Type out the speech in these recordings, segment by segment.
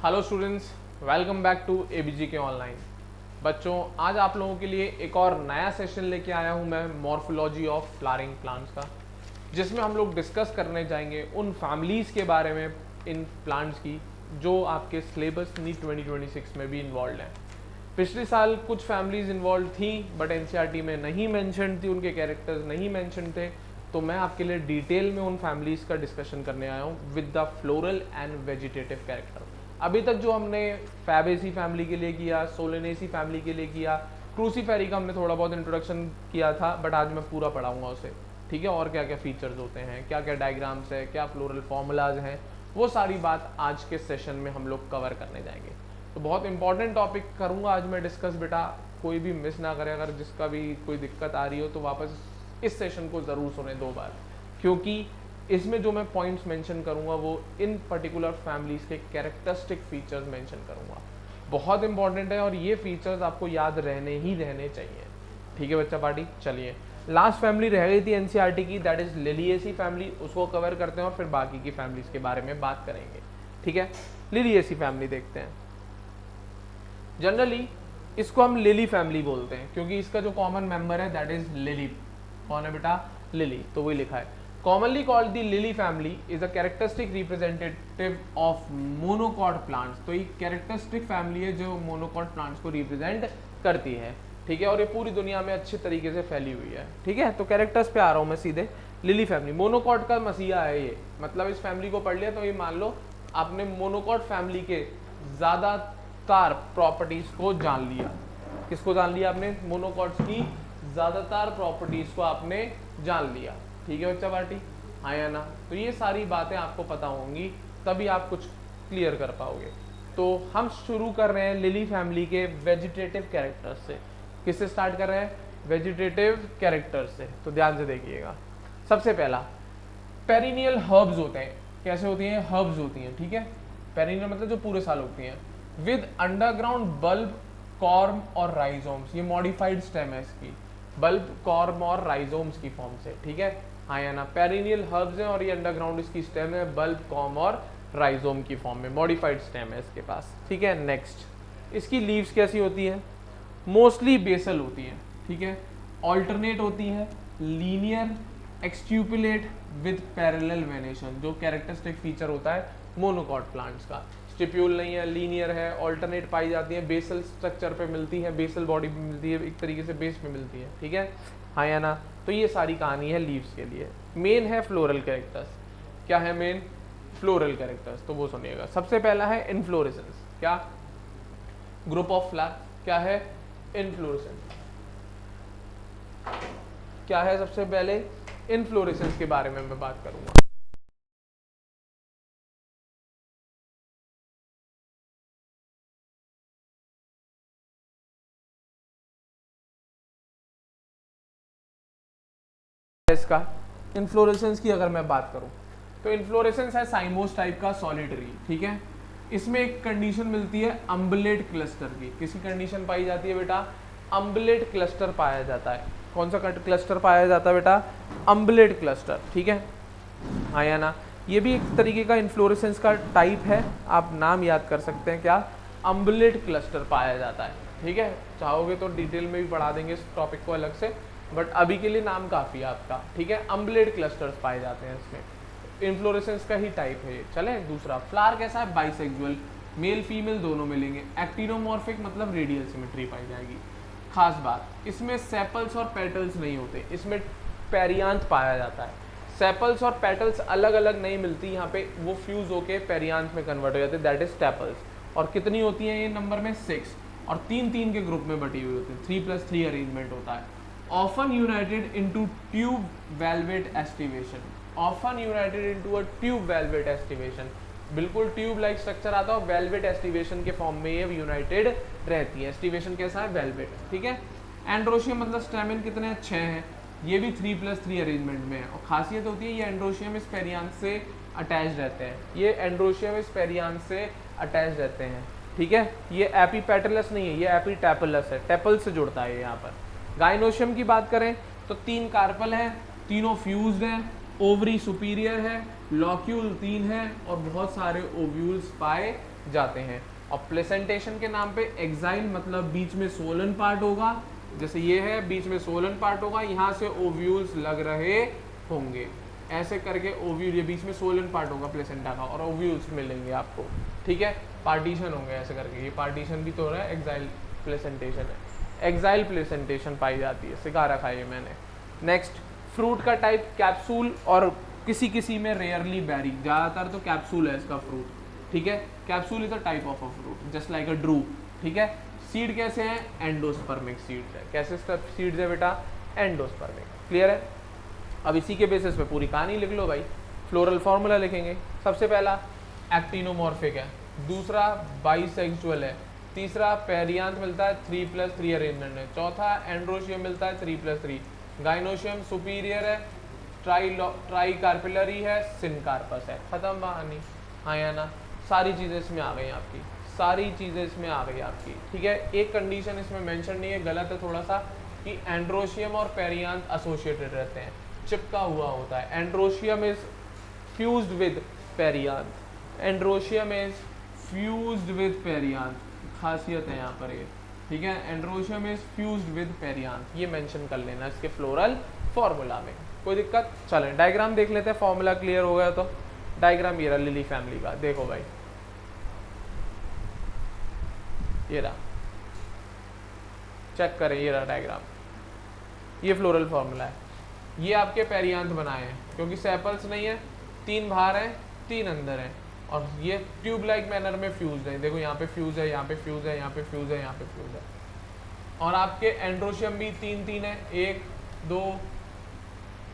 Hello students, welcome back to ABG के online. बच्चों, आज आप लोगों के लिए एक और नया सेशन लेके आया हूं मैं मॉर्फोलॉजी ऑफ फ्लावरिंग प्लांट्स का, जिसमें हम लोग डिस्कस करने जाएंगे उन फैमिलीज़ के बारे में इन प्लांट्स की जो आपके सिलेबस नीट 2026 में भी इन्वॉल्व हैं। पिछले साल कुछ फैमिलीज़ इन्वॉल्व थी बट एनसीईआरटी में नहीं मेंशन थी, उनके कैरेक्टर्स नहीं मेंशन थे, तो मैं आपके लिए डिटेल में उन फैमिलीज़ का डिस्कशन करने आया हूँ with the floral and vegetative character. अभी तक जो हमने फैबेसी फैमिली के लिए किया, सोलेनेसी फैमिली के लिए किया, क्रूसीफेरी का हमने थोड़ा बहुत इंट्रोडक्शन किया था, बट आज मैं पूरा पढ़ाऊंगा उसे। ठीक है, और क्या क्या फीचर्स होते हैं, क्या क्या डायग्राम्स है, क्या फ्लोरल फॉर्मूलाज हैं, वो सारी बात आज के सेशन में हम लोग कवर करने जाएंगे। तो बहुत इंपॉर्टेंट टॉपिक करूँगा आज मैं डिस्कस, बेटा कोई भी मिस ना करे। अगर जिसका भी कोई दिक्कत आ रही हो तो वापस इस सेशन को ज़रूर सुने 2 बार, क्योंकि इसमें जो मैं पॉइंट्स मेंशन करूंगा वो इन पर्टिकुलर फैमिलीज के कैरेक्टरिस्टिक फीचर्स मेंशन करूंगा। बहुत इंपॉर्टेंट है और ये फीचर्स आपको याद रहने चाहिए। ठीक है बच्चा पार्टी, चलिए लास्ट फैमिली रह गई थी एनसीईआरटी की, दैट इज लिलिएसी फैमिली, उसको कवर करते हैं और फिर बाकी की फैमिलीज के बारे में बात करेंगे। ठीक है, लिलिएसी फैमिली देखते हैं। जनरली इसको हम लिली फैमिली बोलते हैं क्योंकि इसका जो कॉमन मेंबर है दैट इज लिली। कौन है बेटा? लिली, तो वही लिखा है। Commonly called the lily family is a characteristic representative of monocot plants। तो ये characteristic family है जो monocot plants को represent करती है। ठीक है, और ये पूरी दुनिया में अच्छे तरीके से फैली हुई है। ठीक है, तो कैरेक्टर्स पे आ रहा हूँ मैं सीधे। लिली फैमिली मोनोकॉट का मसीहा है ये, मतलब इस फैमिली को पढ़ लिया तो ये मान लो आपने मोनोकॉट फैमिली के ज़्यादातर प्रॉपर्टीज को जान लिया। किसको जान लिया आपने? मोनोकॉट्स की ज़्यादातर प्रॉपर्टीज को आपने जान लिया। ठीक है बच्चा पार्टी, हाँ या ना? तो ये सारी बातें आपको पता होंगी, तभी आप कुछ क्लियर कर पाओगे। तो हम शुरू कर रहे हैं लिली फैमिली के वेजिटेटिव कैरेक्टर्स से। किससे स्टार्ट कर रहे हैं? वेजिटेटिव कैरेक्टर्स से। तो ध्यान से देखिएगा। सबसे पहला, पेरिनियल हर्ब्स होते हैं। कैसे होती हैं? हर्ब्स होती हैं। ठीक है, पेरिनियल मतलब जो पूरे साल होती हैं, विद अंडरग्राउंड बल्ब, कॉर्म और राइजोम्स। ये मॉडिफाइड स्टेम है इसकी, बल्ब, कॉर्म और राइजोम्स की फॉर्म से। ठीक है, हाँ या ना? पेरिनियल हर्ब्स हैं और ये अंडरग्राउंड इसकी स्टेम है, बल्ब, कॉर्म और राइजोम की फॉर्म में, मॉडिफाइड स्टेम है इसके पास। ठीक है, नेक्स्ट, इसकी लीव्स कैसी होती है? मोस्टली बेसल होती है। ठीक है, ऑल्टरनेट होती है, लीनियर, एक्सट्यूपुलेट विद पैरेलल वेनेशन, जो कैरेक्टरिस्टिक फीचर होता है मोनोकॉट प्लांट्स का। स्टिप्यूल नहीं है, लीनियर है, ऑल्टरनेट पाई जाती है, बेसल स्ट्रक्चर पे मिलती है, बेसल बॉडी पे मिलती है, एक तरीके से बेस पे मिलती है। ठीक है, हाँ या ना? तो ये सारी कहानी है लीव्स के लिए। मेन है फ्लोरल कैरेक्टर्स। क्या है मेन? फ्लोरल कैरेक्टर्स, तो वो सुनिएगा। सबसे पहला है इनफ्लोरेसेंस। क्या? Group of flower. क्या है? इनफ्लोरेसेंस। क्या है? सबसे पहले इनफ्लोरेसेंस के बारे में मैं बात करूंगा। इसका इन्फ्लोरेसेंस की अगर मैं बात करूं तो इन्फ्लोरेसेंस है साइमोस टाइप का सॉलिटरी। ठीक है, इसमें एक कंडीशन मिलती है अम्बलेट क्लस्टर की। किसकी कंडीशन पाई जाती है बेटा? अम्बलेट क्लस्टर पाया जाता है। कौन सा क्लस्टर पाया जाता है बेटा? Umbellate cluster. ठीक है, हाँ या ना? ये भी एक तरीके का इन्फ्लोरेसेंस का टाइप है, आप नाम याद कर सकते हैं। क्या? अम्बलेट क्लस्टर पाया जाता है। ठीक है, चाहोगे तो डिटेल में भी पढ़ा देंगे इस टॉपिक को अलग से, बट अभी के लिए नाम काफ़ी है आपका। ठीक है, अम्बलेट क्लस्टर्स पाए जाते हैं इसमें, इन्फ्लोरेसेंस का ही टाइप है ये। चले दूसरा, फ्लावर कैसा है? बाइसेक्सुअल, मेल फीमेल दोनों मिलेंगे। एक्टिनोमॉर्फिक मतलब रेडियल सिमेट्री पाई जाएगी। खास बात, इसमें सेपल्स और पेटल्स नहीं होते, इसमें पेरियांथ पाया जाता है। सेपल्स और पेटल्स अलग अलग नहीं मिलती यहाँ पे, वो फ्यूज होके पेरियांथ में कन्वर्ट हो जाते हैं, दैट इज स्टेपल्स। और कितनी होती है ये नंबर में? 6, और 3-3 के ग्रुप में बटी हुई होती है, 3+3 अरेंजमेंट होता है। Often united into tube valvate estivation, often united into a tube valvate estivation, बिल्कुल ट्यूब लाइक स्ट्रक्चर आता है और वेलवेट एस्टिवेशन के फॉर्म में ये यूनाइटेड रहती है। एस्टिवेशन कैसा है? वेलवेट। ठीक है, एंड्रोशियम मतलब स्टैमेन कितने? 6 हैं, ये भी 3+3 अरेंजमेंट में है। और खासियत होती है ये एंड्रोशियम इस पेरियांथ से अटैच रहते हैं, ये एंड्रोशियम इस पेरियांथ से अटैच रहते हैं। ठीक है, ये एपीपेटलस नहीं है, ये एपीटेपलस है, टेपल से जुड़ता है यहाँ पर। गाइनोशियम की बात करें तो 3 कार्पल हैं, तीनों फ्यूज्ड हैं, ओवरी सुपीरियर है, लॉक्यूल 3 है और बहुत सारे ओव्यूल्स पाए जाते हैं। और प्लेसेंटेशन के नाम पे एक्साइल मतलब बीच में सोलन पार्ट होगा, जैसे ये है बीच में सोलन पार्ट होगा, यहाँ से ओव्यूल्स लग रहे होंगे, ऐसे करके ओव्यूल, ये बीच में सोलन पार्ट होगा प्लेसेंटा का और ओव्यूल्स मिलेंगे आपको, ठीक है, पार्टीशन होंगे ऐसे करके, ये पार्टीशन भी तो हो रहा है, एक्साइल प्लेसेंटेशन है, एक्साइल प्लेसेंटेशन पाई जाती है, सिखा रखा है ये मैंने। नेक्स्ट, फ्रूट का टाइप कैप्सूल और किसी किसी में रेयरली बेरी, ज़्यादातर तो कैप्सूल है इसका फ्रूट, ठीक है, capsule is a type of a fruit just like a Drew, ठीक है। सीड कैसे हैं, एंडोस्पर्मिक सीड्स है, कैसे सीड्स है बेटा, एंडोस्पर्मिक, क्लियर है। अब इसी के बेसिस पे पूरी कहानी लिख लो भाई, फ्लोरल फार्मूला लिखेंगे। सबसे पहला एक्टिनोमॉर्फिक है, दूसरा बाइसेक्सुअल है, तीसरा पेरियांथ मिलता है 3+3 अरेंजमेंट है, चौथा एंड्रोशियम मिलता है 3+3, गाइनोशियम सुपीरियर है, ट्राई कार्पिलरी है, सिनकार्पस है, खत्म कहानी। हाँ या ना, सारी चीज़ें इसमें आ गई आपकी, सारी चीज़ें इसमें आ गई आपकी, ठीक है। एक कंडीशन इसमें मेंशन नहीं है, गलत है थोड़ा सा, कि एंड्रोशियम और पेरियांथ एसोसिएटेड रहते हैं, चिपका हुआ होता है। Androecium is fused with perianth, androecium is fused with perianth, खासियत है यहाँ पर ये, ठीक है, androecium is fused with perianth, ये मेंशन कर लेना इसके फ्लोरल फॉर्मूला में, कोई दिक्कत। चलें डायग्राम देख लेते हैं, फॉर्मूला क्लियर हो गया तो। डायग्राम ये रहा लिली फैमिली का, देखो भाई ये रहा, चेक करें, ये रहा डायग्राम, ये फ्लोरल फॉर्मूला है। ये आपके पेरियांथ बनाए हैं, क्योंकि सेपल्स नहीं है, 3 बाहर हैं 3 अंदर हैं, और ये ट्यूब लाइक मैनर में फ्यूज है, देखो यहाँ पे फ्यूज है, यहाँ पे फ्यूज है, यहाँ पे फ्यूज है, यहाँ पे फ्यूज है। और आपके एंड्रोशियम भी 3 है, 1 2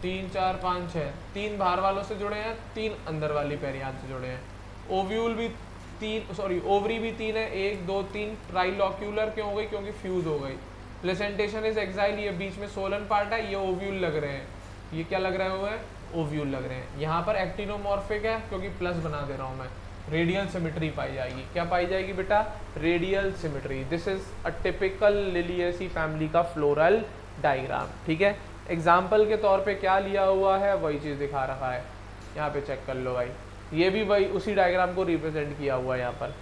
3 4 5 6, 3 बाहर वालों से जुड़े हैं, 3 अंदर वाली पेरियांथ से जुड़े हैं। ओव्यूल भी 3, सॉरी ओवरी भी 3 है, 1 2 3, ट्राइलॉक्यूलर क्यों हो गई, क्योंकि फ्यूज हो गई। प्लेसेंटेशन इज एक्साइल, ये बीच में सोलन पार्ट है, ये ओव्यूल लग रहे हैं, ये क्या लग रहे हुए हैं, ओव्यूल लग रहे हैं। यहाँ पर एक्टिनोमॉर्फिक है, क्योंकि प्लस बना दे रहा हूँ मैं, रेडियल सिमेट्री पाई जाएगी, क्या पाई जाएगी बेटा, radial symmetry. This is a typical Liliaceae family का फ्लोरल डायग्राम, ठीक है। एग्जाम्पल के तौर पे क्या लिया हुआ है, वही चीज़ दिखा रखा है, यहाँ पे चेक कर लो भाई, ये भी वही उसी डायग्राम को रिप्रेजेंट किया हुआ है। यहाँ पर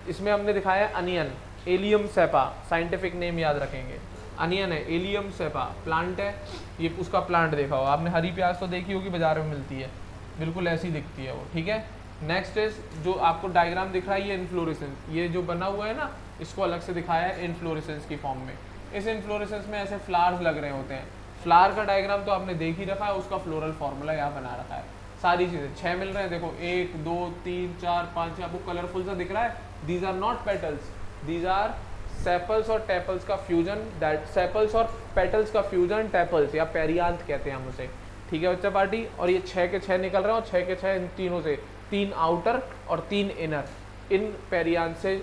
इसमें हमने दिखाया है onion, allium cepa, scientific name याद रखेंगे, अनियन है, एलियम सेपा प्लांट है, ये उसका प्लांट देखा होगा आपने, हरी प्याज तो देखी होगी बाजार में मिलती है, बिल्कुल ऐसी दिखती है वो, ठीक है। नेक्स्ट इज जो आपको डायग्राम दिख रहा है, ये इन्फ्लोरेसेंस, ये जो बना हुआ है ना, इसको अलग से दिखाया है इन्फ्लोरेसेंस की फॉर्म में। इस इन्फ्लोरेसेंस में ऐसे फ्लावर्स लग रहे होते हैं, फ्लावर का डायग्राम तो आपने देख ही रखा है, उसका फ्लोरल फॉर्मूला यहाँ बना रखा है। सारी चीज़ें 6 मिल रहे हैं, देखो 1 2 3 4 5, आपको कलरफुल सा दिख रहा है, these are not petals, these are sepals और टेपल्स का फ्यूजन, दैट सेपल्स और पेटल्स का फ्यूजन, टेपल्स या पेरियांथ कहते हैं हम उसे, ठीक है बच्चा पार्टी। और ये 6 के 6 निकल रहे हैं, और 6 के 6 इन तीनों से, 3 आउटर और 3 इनर, इन पेरियांथ से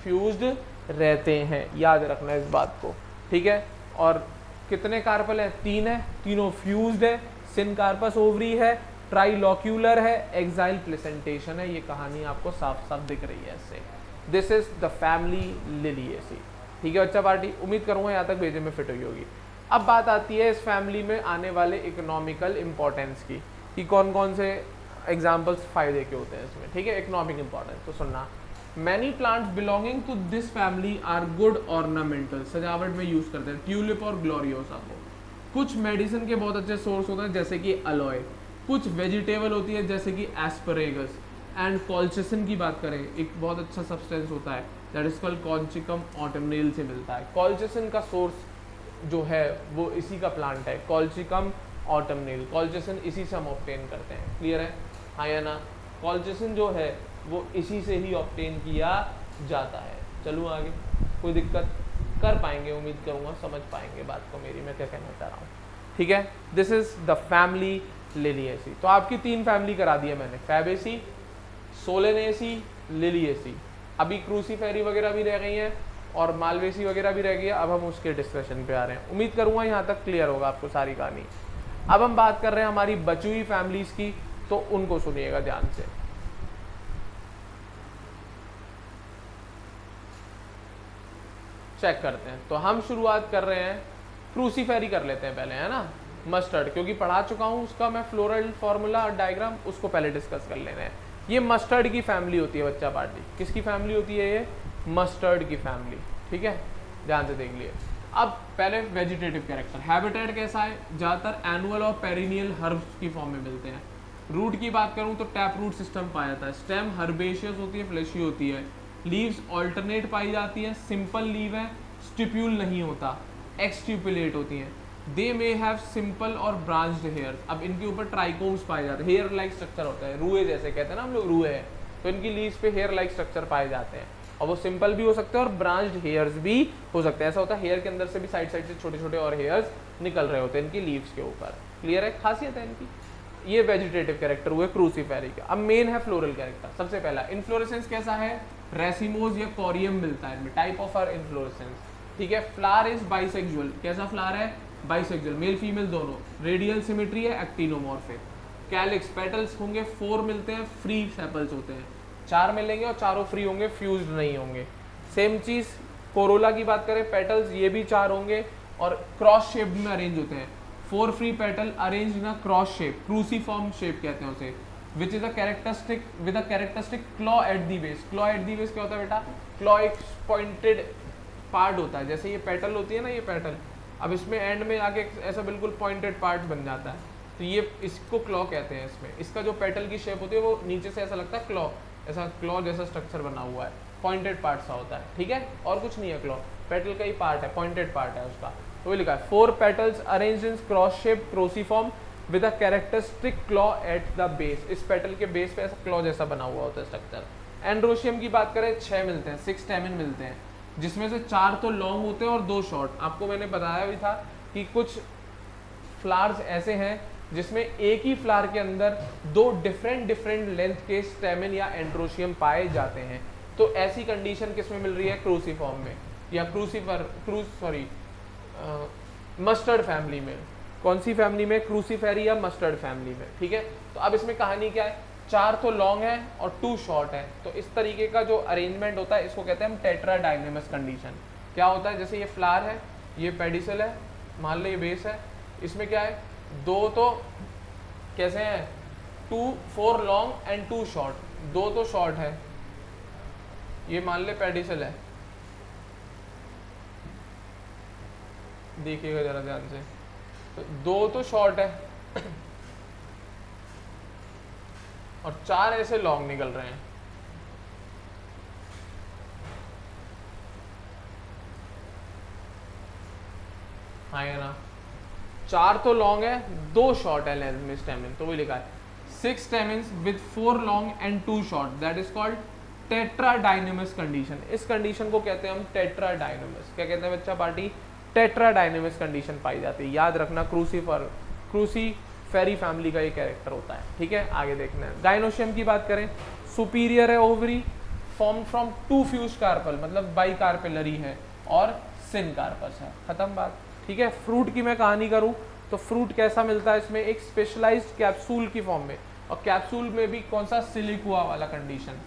फ्यूज्ड रहते हैं, याद रखना इस बात को, ठीक है। और कितने कार्पल हैं, 3 है, तीनों फ्यूज्ड है, सिनकार्पस ओवरी है, ट्राइलॉक्यूलर है, एक्साइल प्लेसेंटेशन है, ये कहानी आपको साफ साफ दिख रही है इससे। This is the family Liliaceae, ठीक है बच्चा पार्टी, उम्मीद करूँगा यहाँ तक भेजे में फिट हुई होगी। अब बात आती है इस फैमिली में आने वाले इकोनॉमिकल इंपॉर्टेंस की, कि कौन कौन से एग्जाम्पल्स फायदे के होते हैं इसमें, ठीक है। इकोनॉमिक इंपॉर्टेंस तो सुनना, many plants belonging to this family are good ornamental, सजावट में यूज करते हैं, ट्यूलिप और ग्लोरियोसा को। कुछ मेडिसिन के बहुत अच्छे सोर्स होते हैं, जैसे कि अलोए, कुछ वेजिटेबल होती है जैसे कि एस्परेगस, एंड कॉल्चिसिन की बात करें, एक बहुत अच्छा सब्सटेंस होता है that is called colchicum autumnale से मिलता है। कॉल्चिसिन का सोर्स जो है वो इसी का प्लांट है, कॉल्चिकम ऑटमनेल, कॉल्चिसिन इसी से हम ऑब्टेन करते हैं, क्लियर है, हाँ या ना। कॉल्चिसिन जो है वो इसी से ही ऑब्टेन किया जाता है। चलूँ आगे, कोई दिक्कत कर पाएंगे, उम्मीद करूँगा समझ पाएंगे बात को मेरी, मैं क्या कहना चाह रहा हूँ, ठीक है। This is the family Liliaceae. तो आपकी 3 फैमिली करा दी है मैंने, फैबेसी, सोलेनेसी, लिलिएसी। अभी क्रूसीफेरी वगैरह भी रह गई हैं और मालवेसी वगैरह भी रह गई है, अब हम उसके डिस्कशन पे आ रहे हैं। उम्मीद करूँगा यहाँ तक क्लियर होगा आपको सारी कहानी। अब हम बात कर रहे हैं हमारी बची हुई फैमिलीज की, तो उनको सुनिएगा ध्यान से। चेक करते हैं, तो हम शुरुआत कर रहे हैं क्रूसीफेरी कर लेते हैं पहले, है ना। मस्टर्ड, क्योंकि पढ़ा चुका हूँ उसका मैं फ्लोरल फार्मूला और डायग्राम, उसको पहले डिस्कस कर लेना है। ये मस्टर्ड की फैमिली होती है बच्चा पार्टी। किसकी फैमिली होती है ये? मस्टर्ड की फैमिली। ठीक है, ध्यान से देख लिए। अब पहले वेजिटेटिव कैरेक्टर। हैबिटेट कैसा है? ज़्यादातर एनुअल और पेरिनियल हर्ब्स की फॉर्म में मिलते हैं। रूट की बात करूँ तो टैप रूट सिस्टम पाया जाता है। स्टेम हर्बेशियस होती है, फ्लेशी होती है। लीव्स ऑल्टरनेट पाई जाती है, सिंपल लीव है, स्टिप्यूल नहीं होता, एक्सट्यूपुलेट होती हैं। दे मे हैव सिंपल और ब्रांच्ड हेयर। अब इनके ऊपर ट्राइकोम्स पाए जाते हैं, हेयर लाइक स्ट्रक्चर होता है, रुए जैसे कहते हैं ना हम लोग, रुए है, तो इनकी लीव्स पे हेयर लाइक स्ट्रक्चर पाए जाते हैं, और वो सिंपल भी हो सकते हैं और ब्रांच्ड हेयर्स भी हो सकते हैं। ऐसा होता है हेयर के अंदर से भी साइड साइड से छोटे छोटे और हेयर्स निकल रहे होते हैं इनकी लीव्स के ऊपर। क्लियर है? खासियत है इनकी। ये वेजिटेटिव कैरेक्टर हुए क्रूसीफेरी का। अब मेन है फ्लोरल कैरेक्टर। सबसे पहला इन्फ्लोरेसेंस कैसा है? रेसिमोज या कोरियम मिलता है इनमें। टाइप ऑफ आर इन्फ्लोरेसेंस। ठीक है। Flower is bisexual. कैसा फ्लावर है? बाइसेक्सुअल, मेल फीमेल दोनों। रेडियल सिमेट्री है, एक्टिनोमॉर्फिक। कैलिक्स, पेटल्स होंगे 4 मिलते हैं, फ्री सेपल्स होते हैं। 4 मिलेंगे और चारों फ्री होंगे, फ्यूज्ड नहीं होंगे। सेम चीज कोरोला की बात करें, पेटल्स ये भी 4 होंगे और क्रॉस शेप में अरेंज होते हैं। 4 free petal arrange in a cross shape, cruciform shape कहते हैं उसे, which is a characteristic with a characteristic claw at the base. Claw at the base क्या होता है बेटा? क्लॉ एक पॉइंटेड पार्ट होता है, जैसे ये पेटल होती है ना, ये पेटल, अब इसमें एंड में आके ऐसा बिल्कुल पॉइंटेड पार्ट बन जाता है, तो ये इसको क्लॉ कहते हैं। इसमें इसका जो पेटल की शेप होती है वो नीचे से ऐसा लगता है क्लॉ, ऐसा क्लॉ जैसा स्ट्रक्चर बना हुआ है, पॉइंटेड पार्ट सा होता है। ठीक है, और कुछ नहीं है, क्लॉ पेटल का ही पार्ट है, पॉइंटेड पार्ट है उसका। तो वो लिखा है 4 petals arranged in cross shape cruciform with a characteristic claw at the base. इस पेटल के बेस पे ऐसा क्लॉ जैसा बना हुआ होता है स्ट्रक्चर। एंड्रोशियम की बात करें 6 मिलते हैं, 6 स्टेमिन मिलते हैं, जिसमें से 4 तो लॉन्ग होते हैं और 2 शॉर्ट। आपको मैंने बताया भी था कि कुछ फ्लावर्स ऐसे हैं जिसमें एक ही फ्लावर के अंदर 2 डिफरेंट लेंथ के स्टेमिन या एंड्रोशियम पाए जाते हैं। तो ऐसी कंडीशन किस में मिल रही है? क्रूसीफॉर्म में या मस्टर्ड फैमिली में। कौन सी फैमिली में? क्रूसीफेरी या मस्टर्ड फैमिली में। ठीक है, तो अब इसमें कहानी क्या है? 4 तो लॉन्ग है और 2 शॉर्ट है, तो इस तरीके का जो अरेंजमेंट होता है इसको कहते हैं हम टेट्राडाइनेमस कंडीशन। क्या होता है? जैसे ये फ्लावर है, ये पेडिसल है, मान लो ये बेस है, इसमें क्या है? 2 तो कैसे हैं? 4 लॉन्ग एंड 2 शॉर्ट। 2 तो शॉर्ट है, ये मान ले पेडिसल है, देखिएगा जरा ध्यान से, तो 2 तो शॉर्ट है और 4 ऐसे लॉन्ग निकल रहे हैं। हाँ है ना, 4 तो लॉन्ग है, 2 शॉर्ट है लेंथ में स्टेमिन, तो वही लिखा है 6 stamens with 4 long and 2 short, that is called tetradynamous condition. इस कंडीशन को कहते हैं हम टेट्राडाइनेमस। क्या कहते हैं बच्चा पार्टी? टेट्राडाइनेमस कंडीशन पाई जाती है। याद रखना, क्रूसीफेरी फैमिली का ये कैरेक्टर होता है। ठीक है, आगे देखना है। गाइनोशियम की बात करें, सुपीरियर है ovary, form from 2 fuse carpel, मतलब बाई कार्पेलरी है, और सिन कार्पस है, खत्म बात। ठीक है, फ्रूट की मैं कहानी करूं तो फ्रूट कैसा मिलता है इसमें? एक स्पेशलाइज्ड कैप्सूल की फॉर्म में, और कैप्सूल में भी कौन सा? सिलिकुआ वाला कंडीशन।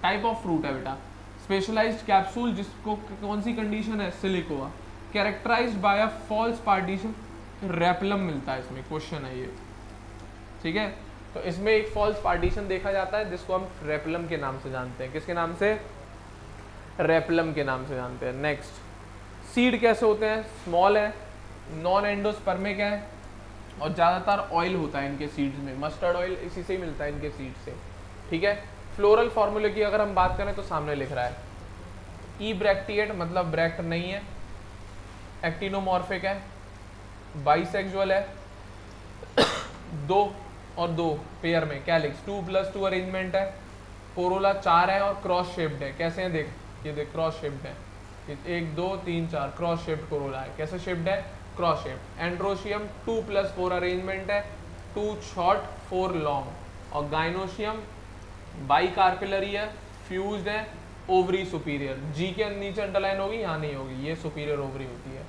टाइप ऑफ फ्रूट है बेटा, स्पेशलाइज्ड कैप्सूल, जिसको कौन सी कंडीशन है? Siliqua. Characterized by a false partition, replum मिलता है इसमें, क्वेश्चन है ये। ठीक है, तो इसमें एक फॉल्स पार्टीशन देखा जाता है जिसको हम रेपलम के नाम से जानते हैं। किसके नाम से? रेपलम के नाम से जानते हैं। नेक्स्ट, सीड कैसे होते हैं? स्मॉल है, नॉन एंडोस्पर्मिक है, और ज़्यादातर ऑयल होता है इनके सीड्स में। मस्टर्ड ऑयल इसी से ही मिलता है इनके सीड से। ठीक है, फ्लोरल फार्मूले की अगर हम बात करें तो सामने लिख रहा है ई ब्रैक्टिएट, मतलब ब्रैक्ट नहीं है, एक्टिनोमॉर्फिक है, बाइसेक्सुअल है, 2 और 2 पेयर में, कैलिक्स 2+2 अरेंजमेंट है, कोरोला 4 है और क्रॉस शेप्ड है। कैसे हैं? देख, ये देख क्रॉस शेप्ड है, 1 2 3 4 क्रॉस शेप्ड कोरोला है। कैसे शेप्ड है? Cross shaped. एंड्रोशियम 2+4 अरेंजमेंट है, 2 शॉर्ट 4 लॉन्ग, और गाइनोशियम बाई कार्पिलरी है, फ्यूज्ड है, ओवरी सुपीरियर। जी के नीचे अंडरलाइन होगी, यहाँ नहीं होगी, ये सुपीरियर ओवरी होती है।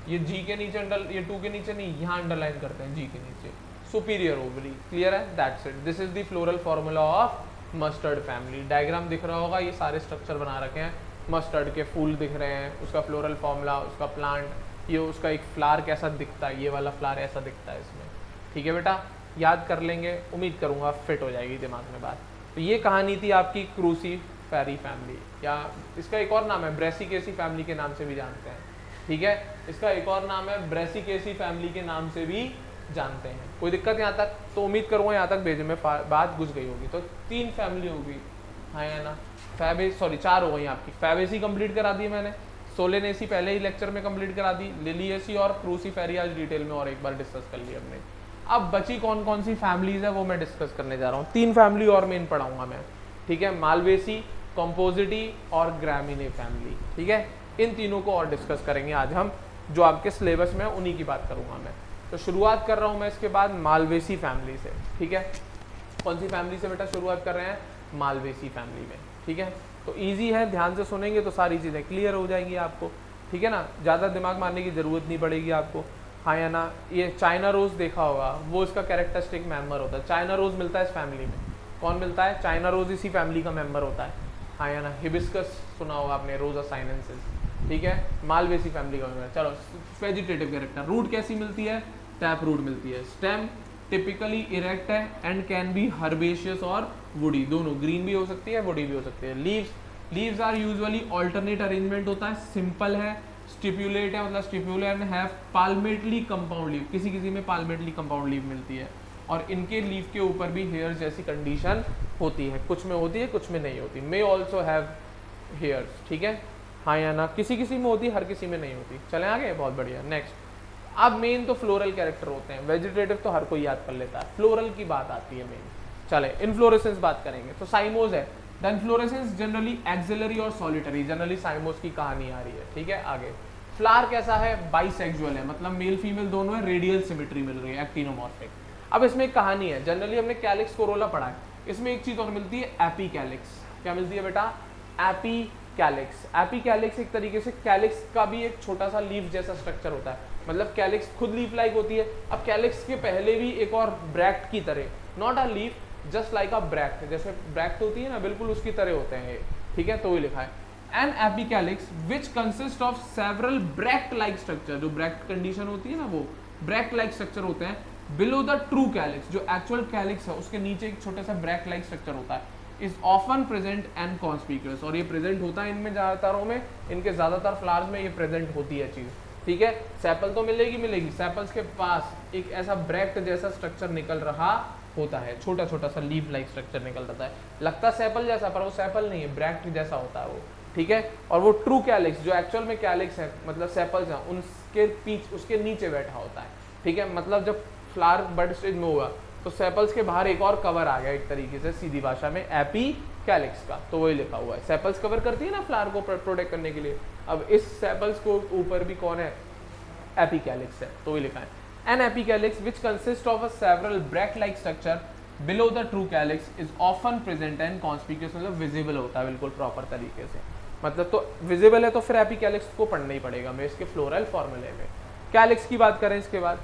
ये जी के नीचे ये 2 के नीचे नहीं, यहाँ अंडरलाइन करते हैं जी के नीचे, सुपीरियर ओवरी। क्लियर है? That's it, this is the floral formula of mustard family. Diagram दिख रहा होगा, ये सारे स्ट्रक्चर बना रखे हैं। मस्टर्ड के फूल दिख रहे हैं, उसका फ्लोरल फार्मूला, उसका प्लांट, ये उसका एक फ्लावर कैसा दिखता है, ये वाला फ्लावर ऐसा दिखता है इसमें। ठीक है बेटा, याद कर लेंगे, उम्मीद करूँगा फिट हो जाएगी दिमाग में बात। तो ये कहानी थी आपकी क्रूसीफेरी फैमिली, या इसका एक और नाम है ब्रेसिकेसी फैमिली के नाम से भी जानते हैं। ठीक है, इसका एक और नाम है ब्रेसिकेसी फैमिली के नाम से भी जानते हैं। कोई दिक्कत यहाँ तक? तो उम्मीद करूँगा यहाँ तक भेजे में बात घुस गई होगी। तो 3 फैमिली होगी, हाँ या ना? 4 हो गई आपकी। फैबेसी कंप्लीट करा दी मैंने, सोलेनेसी पहले ही लेक्चर में कंप्लीट करा दी, लिलिएसी और क्रूसीफेरी आज डिटेल में और एक बार डिस्कस कर लिया हमने। अब बची कौन कौन सी फैमिलीज है वो मैं डिस्कस करने जा रहा हूँ। 3 फैमिली और मेन पढ़ाऊंगा मैं। ठीक है, मालवेसी, कॉम्पोजिटी और ग्रामीने फैमिली। ठीक है, इन तीनों को और डिस्कस करेंगे आज हम, जो आपके सिलेबस में उन्हीं की बात करूंगा मैं। तो शुरुआत कर रहा हूँ मैं इसके बाद मालवेसी फैमिली से। ठीक है, कौन सी फैमिली से बेटा शुरुआत कर रहे हैं? मालवेसी फैमिली में। ठीक है, तो इजी है, ध्यान से सुनेंगे तो सारी चीज़ें क्लियर हो जाएंगी आपको। ठीक है ना, ज़्यादा दिमाग मारने की ज़रूरत नहीं पड़ेगी आपको, हाँ या ना? ये चाइना रोज़ देखा होगा, वो इसका कैरेक्टरिस्टिक मेंबर होता है। चाइना रोज़ मिलता है इस फैमिली में। कौन मिलता है? चाइना रोज़ इसी फैमिली का मेंबर होता है, हाँ या ना? हिबिस्कस सुना होगा आपने, रोजा साइनेंसिस। ठीक है, मालवेसी फैमिली का मेंबर। चलो, वेजिटेटिव कैरेक्टर, रूट कैसी मिलती है? टैप रूट मिलती है। स्टेम टिपिकली इरेक्ट है एंड कैन बी हर्बेशियस और वुडी, दोनों, ग्रीन भी हो सकती है, वुडी भी हो सकती है। Leaves are usually alternate arrangement होता है, सिंपल है। स्टिप्यूलेट है, मतलब stipulate have palmately compound leave, किसी किसी में पाल्मेटली कंपाउंड लीव मिलती है, और इनके लीव के ऊपर भी हेयर जैसी कंडीशन होती है, कुछ में होती है कुछ में नहीं होती। May also have hairs. ठीक है, हाँ या ना? किसी किसी में होती है, हर किसी में नहीं होती। चलें आगे, बहुत बढ़िया। नेक्स्ट, अब मेन तो फ्लोरल कैरेक्टर होते हैं, वेजिटेटिव तो हर कोई याद कर लेता है, फ्लोरल की बात आती है मेन। चले, इन्फ्लोरेसेंस बात करेंगे। तो साइमोज है, द इन्फ्लोरेसेंस जनरली एक्सिलरी और सॉलिटरी, जनरली साइमोज की कहानी आ रही है। ठीक है, आगे फ्लावर कैसा है? बाइसेक्सुअल है, मतलब मेल फीमेल दोनों है, रेडियल सिमेट्री मिल रही है, एक्टिनोमॉर्फिक। अब इसमें एक कहानी है, जनरली हमने कैलिक्स कोरोला पढ़ा है, इसमें एक चीज और मिलती है, एपीकैलिक्स। क्या मिलती है बेटा? एपीकैलिक्स। एपीकैलिक्स एक तरीके से कैलिक्स का भी एक छोटा सा लीफ जैसा स्ट्रक्चर होता है, मतलब कैलिक्स खुद लीफ लाइक होती है। अब कैलिक्स के पहले भी एक और ब्रैक्ट की तरह, not a leaf, just like a bract, जैसे ब्रैक्ट होती है ना, बिल्कुल उसकी तरह होते हैं ये। ठीक है, तो ये लिखा है an epicalyx which consist of several bract like structure, जो ब्रैक्ट कंडीशन होती है ना, वो ब्रैक्ट लाइक स्ट्रक्चर होते हैं बिलो द ट्रू कैलिक्स, जो एक्चुअल कैलिक्स है उसके नीचे एक छोटा सा ब्रैक्ट लाइक स्ट्रक्चर होता है, is often present and conspicuous, और ये प्रेजेंट होता है इनमें ज़्यादातरों में, इनके ज़्यादातर फ्लावर्स में ये प्रेजेंट होती है चीज़। ठीक है, सेपल तो मिलेगी, सेपल्स के पास एक ऐसा ब्रैक्ट जैसा स्ट्रक्चर निकल रहा होता है, छोटा छोटा सा लीफ लाइक स्ट्रक्चर निकल रहा है, लगता सेपल जैसा, पर वो सेपल नहीं है, ब्रैक्ट जैसा होता है वो। ठीक है, और वो ट्रू कैलिक्स, जो एक्चुअल में कैलिक्स है, मतलब सेपल्स हैं, उनके पीछे, उसके नीचे बैठा होता है। ठीक है, मतलब जब फ्लावर बड स्टेज में हुआ तो सेपल्स के बाहर एक और कवर आ गया, एक तरीके से सीधी भाषा में, एपीकैलिक्स का, तो वही लिखा हुआ है। सेपल्स कवर करती है ना फ्लावर को प्रोटेक्ट करने के लिए, अब इस सेपल्स को ऊपर भी कौन है? एपीकैलिक्स है, तो वही लिखा है। An epicalyx which consist of a several bract like structure below the true calyx is often present and conspicuous, मतलब विजिबल होता है बिल्कुल प्रॉपर तरीके से, मतलब तो विजिबल है, तो फिर एपीकैलिक्स को पढ़ना ही पड़ेगा हमें इसके फ्लोरल फॉर्मूले में। कैलिक्स की बात करें इसके बाद,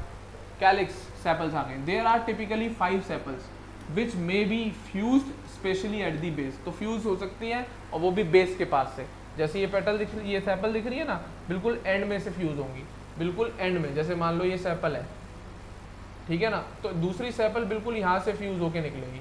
कैलिक्स सेपल्स आ गए। There are typically 5 sepals which may be fused specially at the base, तो फ्यूज हो सकती है और वो भी बेस के पास से, जैसे ये पेटल दिख रही, ये सेपल दिख रही है ना, बिल्कुल एंड में से फ्यूज होंगी, बिल्कुल एंड में, जैसे मान लो ये सेपल है, ठीक है ना, तो दूसरी सेपल बिल्कुल यहाँ से फ्यूज होके निकलेगी।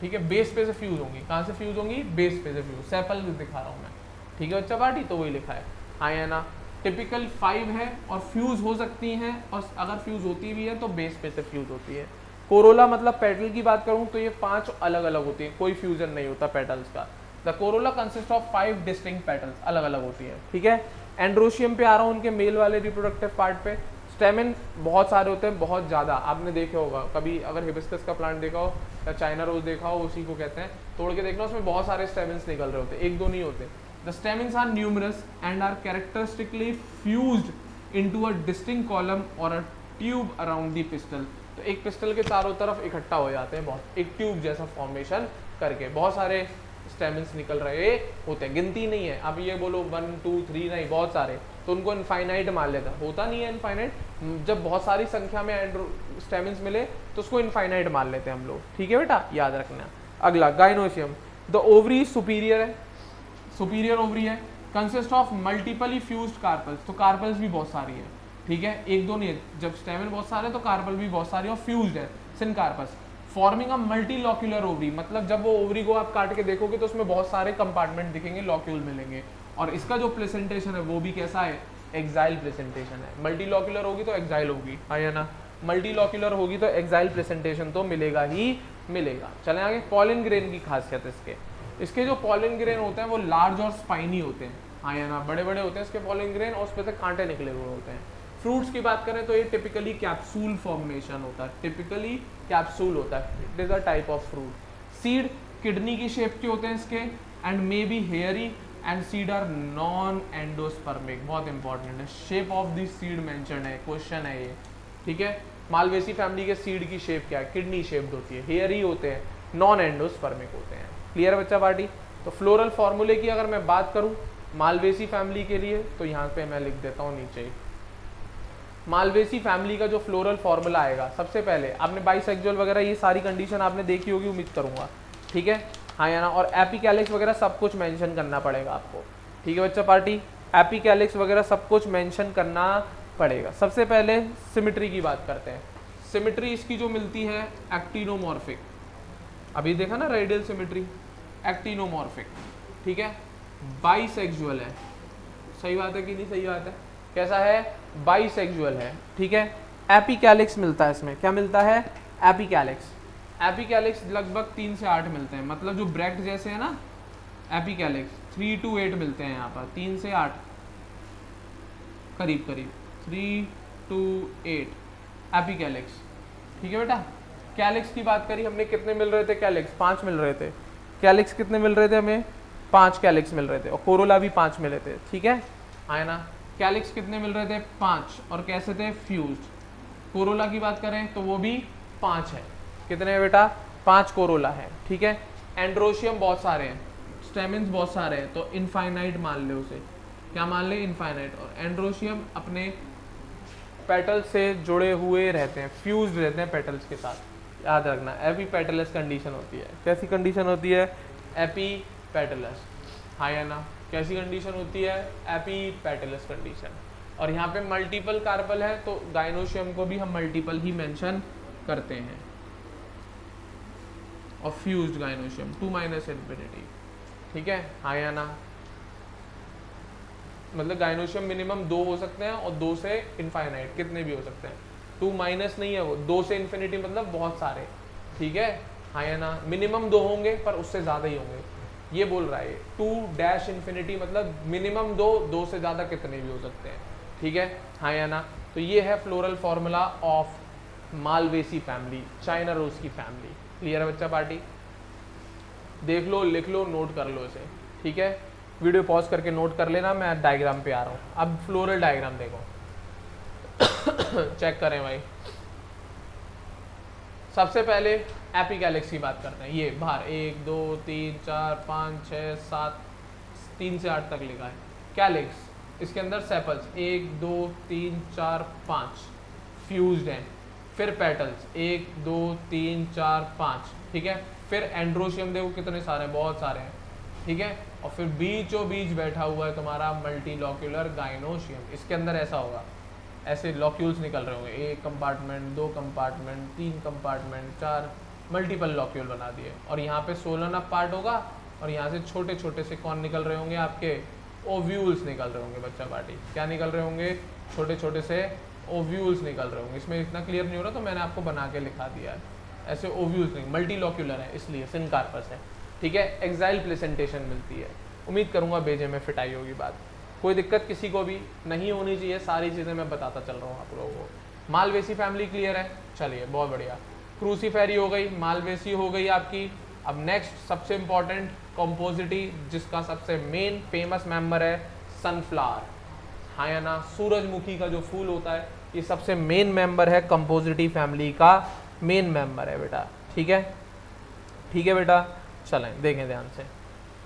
ठीक है, बेस पे से फ्यूज होंगी, कहाँ से फ्यूज होंगी? बेस पे से फ्यूज, सेपल दिखा रहा हूँ मैं। ठीक है बच्चा पार्टी, तो वही लिखा है, हाँ या ना? टिपिकल 5 है और फ्यूज हो सकती हैं, और अगर फ्यूज होती भी है तो बेस पे से फ्यूज होती है। कोरोला मतलब पेटल की बात करूँ तो ये 5 अलग अलग होती है, कोई फ्यूजन नहीं होता पेटल्स का। The Corolla consist of 5 distinct petals, अलग अलग होती है। ठीक है, एंड्रोशियम पे आ रहा हूँ, उनके मेल वाले रिप्रोडक्टिव पार्ट पे। स्टेमिन बहुत सारे होते हैं, बहुत ज़्यादा, आपने देखे होगा कभी, अगर हिबिस्कस का प्लांट देखा हो या चाइना रोज देखा हो, उसी को कहते हैं, तोड़ के देखना, उसमें बहुत सारे स्टेमिन्स निकल रहे होते हैं, 1-2 नहीं होते। The stamens are numerous and are characteristically fused into a distinct column or a tube around the pistil. तो एक पिस्टल के चारों तरफ इकट्ठा हो जाते हैं, बहुत एक ट्यूब जैसा फॉर्मेशन करके, बहुत सारे स्टेमिन्स निकल रहे होते हैं, गिनती नहीं है। अब ये बोलो 1, 2, 3 नहीं, बहुत सारे, तो उनको इनफाइनाइट मान लेता, होता नहीं है इनफाइनाइट, जब बहुत सारी संख्या में स्टेमिन्स मिले तो उसको इनफाइनाइट मान लेते हैं हम लोग। ठीक है बेटा, याद रखना। अगला गाइनोशियम, द ओवरी सुपीरियर है, सुपीरियर ओवरी है, कंसिस्ट ऑफ मल्टीपली फ्यूज्ड कार्पल्स, तो कार्पल्स भी बहुत सारी है, ठीक है, एक दो नहीं है, जब स्टेमन बहुत सारे हैं तो कार्पल भी बहुत सारी और फ्यूज्ड है, सिनकार्पस, फॉर्मिंग अ मल्टीलॉक्यूलर ओवरी, मतलब जब वो ओवरी को आप काट के देखोगे तो उसमें बहुत सारे कंपार्टमेंट दिखेंगे, लॉक्यूल मिलेंगे, और इसका जो प्लेसेंटेशन है वो भी कैसा है, एक्साइल प्लेसेंटेशन है। मल्टीलॉक्यूलर होगी तो एक्साइल होगी, हाँ या ना, मल्टीलॉक्यूलर होगी तो एक्साइल प्लेसेंटेशन तो मिलेगा ही मिलेगा। चलें आगे, पॉलन ग्रेन की खासियत इसके जो पॉलन ग्रेन होते हैं वो लार्ज और स्पाइनी होते हैं, हाँ या ना, बड़े बड़े होते हैं इसके पॉलन ग्रेन और उस पर से कांटे निकले हुए होते हैं। फ्रूट्स की बात करें तो ये टिपिकली कैप्सूल फॉर्मेशन होता है, टिपिकली कैप्सूल होता है, it is a type of fruit. Seed kidney की शेप के होते हैं इसके, and may be hairy, and seed are non endospermic, बहुत इंपॉर्टेंट है, shape of the seed mention है, क्वेश्चन है ये, ठीक है। मालवेसी फैमिली के सीड की शेप क्या है, किडनी शेप्ड होती है, हेयरी होते हैं, नॉन एंडोस्पर्मिक होते हैं। क्लियर बच्चा पार्टी। तो फ्लोरल फॉर्मूले की अगर मैं बात करूं मालवेसी फैमिली के लिए तो यहाँ पे मैं लिख देता हूँ नीचे, मालवेसी फैमिली का जो फ्लोरल फॉर्मूला आएगा, सबसे पहले आपने बाइसेक्सुअल वगैरह ये सारी कंडीशन आपने देखी होगी उम्मीद करूंगा, ठीक है, हाँ या ना, और एपिकैलिक्स वगैरह सब कुछ मेंशन करना पड़ेगा आपको, ठीक है बच्चा पार्टी, एपिकैलिक्स वगैरह सब कुछ मेंशन करना पड़ेगा। सबसे पहले सिमिट्री की बात करते हैं। सिमिट्री इसकी जो मिलती है एक्टिनोमॉर्फिक, अभी देखा ना रेडियल सिमिट्री, एक्टिनोमॉर्फिक, ठीक है, बाइसेक्सुअल है, सही बात है कि नहीं सही बात है, कैसा है, बाइसेक्सुअल है, ठीक है। एपिकैलिक्स मिलता है इसमें, क्या मिलता है, एपिकैलिक्स, एपिकैलिक्स लगभग 3 से 8 मिलते हैं, मतलब जो ब्रैक्ट जैसे है ना, एपिकैलिक्स 3 to 8 मिलते हैं यहाँ पर, 3 से 8 करीब करीब, 3 to 8 एपिकैलिक्स, ठीक है बेटा। कैलिक्स की बात करी हमने, कितने मिल रहे थे कैलिक्स, 5 मिल रहे थे, कैलिक्स कितने मिल रहे थे हमें, 5 कैलिक्स मिल रहे थे, और कोरोला भी 5 मिले थे, ठीक है, आया ना। कैलिक्स कितने मिल रहे थे, 5, और कैसे थे, फ्यूज्ड। कोरोला की बात करें तो वो भी 5 है, कितने हैं बेटा, 5 कोरोला है, ठीक है। एंड्रोशियम बहुत सारे हैं, स्टेमिन्स बहुत सारे हैं, तो इनफाइनाइट मान ले उसे, क्या मान ले, इनफाइनाइट। और एंड्रोशियम अपने पेटल्स से जुड़े हुए रहते हैं, फ्यूज्ड रहते हैं पेटल्स के साथ, याद रखना। एपी पेटलस कंडीशन होती है, कैसी कंडीशन होती है, एपी पेटलस, हाँ या ना, कैसी कंडीशन होती है, एपी पेटलस कंडीशन। और यहाँ पे मल्टीपल कार्पल है तो गाइनोशियम को भी हम मल्टीपल ही मेंशन करते हैं, और फ्यूज्ड गाइनोशियम 2 - इन्फिनिटी, ठीक है, हाँ या ना, मतलब गाइनोशियम मिनिमम 2 हो सकते हैं और 2 से इनफाइनाइट कितने भी हो सकते हैं, 2 - नहीं है वो, 2 से इन्फिनिटी मतलब बहुत सारे, ठीक है, हाँ या ना, मिनिमम 2 होंगे पर उससे ज़्यादा ही होंगे, ये बोल रहा है 2-इन्फिनिटी मतलब मिनिमम 2, 2 से ज़्यादा कितने भी हो सकते हैं, ठीक है, हाँ या ना। तो ये है floral formula of Malvaceae family, China rose की फैमिली। क्लियर है बच्चा पार्टी, देख लो, लिख लो, नोट कर लो इसे, ठीक है, वीडियो पॉज करके नोट कर लेना, मैं डायग्राम पे आ रहा हूँ। अब फ्लोरल डायग्राम देखो चेक करें भाई। सबसे पहले एपिकैलिक्स की बात करते हैं, ये बाहर 1 2 3 4 5 6 7 3 से 8 तक लिखा है कैलिक्स, इसके अंदर सेपल्स 1 2 3 4 5 फ्यूज्ड हैं, फिर पेटल्स 1 2 3 4 5, ठीक है, फिर एंड्रोशियम देखो कितने सारे हैं, बहुत सारे हैं, ठीक है, और फिर बीचों बीच बैठा हुआ है तुम्हारा मल्टीलॉक्यूलर गाइनोशियम, इसके अंदर ऐसा होगा, ऐसे लॉक्यूल्स निकल रहे होंगे, 1 compartment 2 compartment 3 compartment 4 multiple locule बना दिए, और यहाँ पे सोलन अप पार्ट होगा, और यहाँ से छोटे छोटे से कौन निकल रहे होंगे, आपके ओव्यूल्स निकल रहे होंगे बच्चा पार्टी, क्या निकल रहे होंगे, छोटे छोटे से ओव्यूल्स निकल रहे होंगे। इसमें इतना क्लियर नहीं हो रहा तो मैंने आपको बना के लिखा दिया है, ऐसे ओव्यूल्स नहीं, मल्टीलॉक्यूलर है इसलिए सिनकार्पस है, ठीक है। एक्साइल प्लेसेंटेशन मिलती है, उम्मीद करूँगा बेजे में फिट आई होगी बात, कोई दिक्कत किसी को भी नहीं होनी चाहिए, सारी चीज़ें मैं बताता चल रहा हूँ आप लोगों को। मालवेसी फैमिली क्लियर है, चलिए बहुत बढ़िया। क्रूसीफेरी हो गई, मालवेसी हो गई आपकी। अब नेक्स्ट सबसे इम्पॉर्टेंट कॉम्पोजिटी, जिसका सबसे मेन फेमस मेंबर है सनफ्लावर, हाँ या ना, सूरजमुखी का जो फूल होता है, ये सबसे मेन मेंबर है कंपोजिटी फैमिली का, मेन मेंबर है बेटा, ठीक है, ठीक है बेटा। चलें देखें ध्यान से।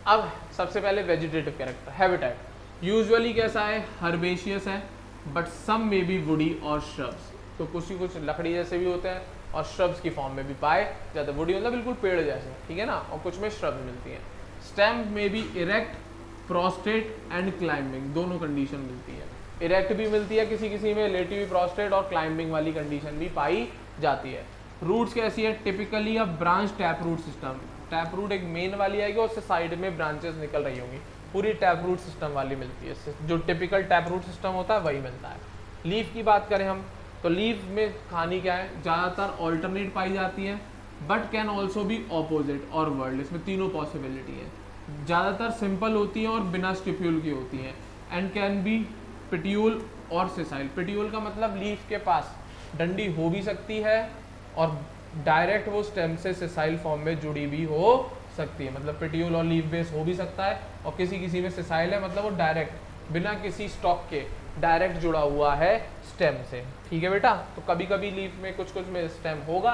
अब सबसे पहले वेजिटेटिव कैरेक्टर, हैबिटेट यूजुअली कैसा है, हर्बेशियस है, बट सम में भी वुडी और श्रब्स, तो कुछ लकड़ी जैसे भी होते हैं और श्रब्स की फॉर्म में भी पाए जाते हैं, वुडी मतलब बिल्कुल पेड़ जैसे, ठीक है ना, और कुछ में श्रब्स मिलती हैं। स्टेम में भी इरेक्ट प्रोस्टेट एंड क्लाइंबिंग, दोनों कंडीशन मिलती है। इरेक्ट भी मिलती है किसी किसी में, लेटी हुई प्रोस्टेट, और क्लाइंबिंग वाली कंडीशन भी पाई जाती है। रूट्स कैसी है? Typically a branch tap root system. Tap root एक मेन वाली आएगी और उससे साइड में ब्रांचेस निकल रही होंगी, पूरी टैप रूट सिस्टम वाली मिलती है। जो टिपिकल टैप रूट सिस्टम होता है वही मिलता है। लीफ की बात करें हम, तो लीफ में कहानी क्या है? ज़्यादातर ऑल्टरनेट पाई जाती है, but can also be opposite और वर्ल्ड, इसमें तीनों पॉसिबिलिटी है। ज़्यादातर सिंपल होती हैं और बिना स्टिप्यूल की होती हैं, एंड कैन बी पिट्यूल और सेसाइल। पिट्यूल का मतलब लीफ के पास डंडी हो भी सकती है और डायरेक्ट वो स्टेम से सेसाइल फॉर्म में जुड़ी भी हो सकती है, मतलब पिट्यूल और लीफ बेस हो भी सकता है, और किसी किसी में सेसाइल है, मतलब वो डायरेक्ट बिना किसी स्टॉक के डायरेक्ट जुड़ा हुआ है स्टेम से। ठीक है बेटा, तो कभी कभी लीफ में कुछ कुछ में स्टेम होगा,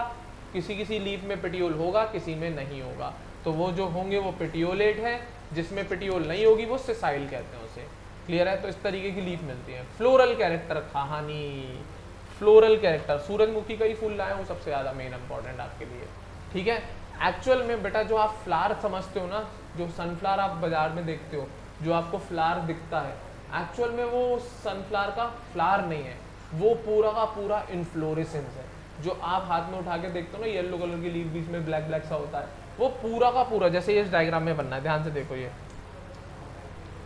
किसी किसी लीफ में पिट्यूल होगा, किसी में नहीं होगा, तो वो जो होंगे वो पिट्यूलेट है, जिसमें पिट्यूल नहीं होगी वो सेसाइल कहते हैं उसे। क्लियर है? तो इस तरीके की लीफ मिलती है। फ्लोरल कैरेक्टर कहानी, फ्लोरल कैरेक्टर, सूरजमुखी का ही फूल लाए हूँ सबसे ज़्यादा मेन इंपॉर्टेंट आपके लिए। ठीक है, एक्चुअल में बेटा जो आप फ्लावर समझते हो ना, जो सनफ्लावर आप बाजार में देखते हो, जो आपको फ्लावर दिखता है, एक्चुअल में वो सनफ्लावर का फ्लावर नहीं है, वो पूरा का पूरा इन्फ्लोरेसेंस है। जो आप हाथ में उठा के देखते हो ना, येलो कलर की लीफ बीच में ब्लैक ब्लैक सा होता है, वो पूरा का पूरा, जैसे इस डायग्राम में बनना है, ध्यान से देखो,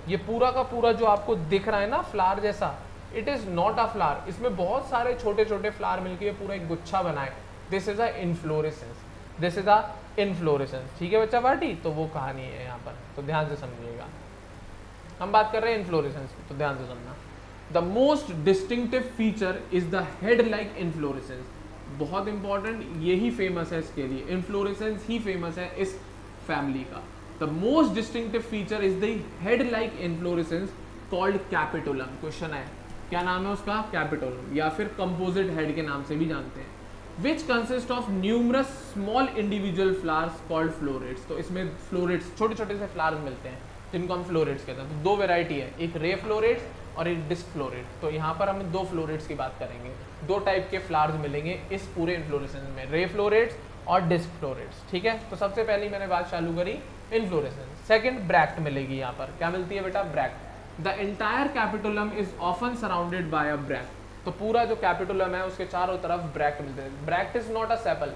ये पूरा का पूरा जो आपको दिख रहा है ना फ्लावर जैसा, it is not a flower. इसमें बहुत सारे छोटे छोटे फ्लावर मिलके पूरा एक गुच्छा बनाए, this is a inflorescence, this is a inflorescence. ठीक है बच्चा पार्टी, तो वो कहानी है यहाँ पर, तो ध्यान से समझिएगा। हम बात कर रहे हैं इन्फ्लोरेसेंस की, तो ध्यान से सुनना। The most distinctive feature is the head like inflorescence. बहुत इंपॉर्टेंट, यही फेमस है इसके लिए, इन्फ्लोरेसेंस ही फेमस है इस फैमिली का। The most distinctive feature is the head like inflorescence called capitulum. Question है, क्या नाम है उसका? कैपिटोलम, या फिर कंपोजिट हेड के नाम से भी जानते हैं। विच consist of numerous small individual flowers called florets. तो इसमें फ्लोरेट्स, छोटे छोटे से फ्लावर्स मिलते हैं जिनको हम फ्लोरेट्स कहते हैं। तो दो वेराइटी है, एक रे फ्लोरेट्स और एक डिस्क फ्लोरेट। तो यहाँ पर हम दो फ्लोरेट्स की बात करेंगे। दो टाइप के फ्लावर्स मिलेंगे इस पूरे इन्फ्लोरेसेंस में, रे फ्लोरेट्स और डिस्क फ्लोरेट्स। ठीक है, तो सबसे पहले मैंने बात चालू करी इन्फ्लोरेसेंस। सेकंड ब्रैक्ट मिलेगी। यहाँ पर क्या मिलती है बेटा? Bract. The entire capitulum is often surrounded by a bract. तो पूरा जो कैपिटोलम है उसके चारों तरफ ब्रैक्ट मिलते हैं। Bract is not a sepal,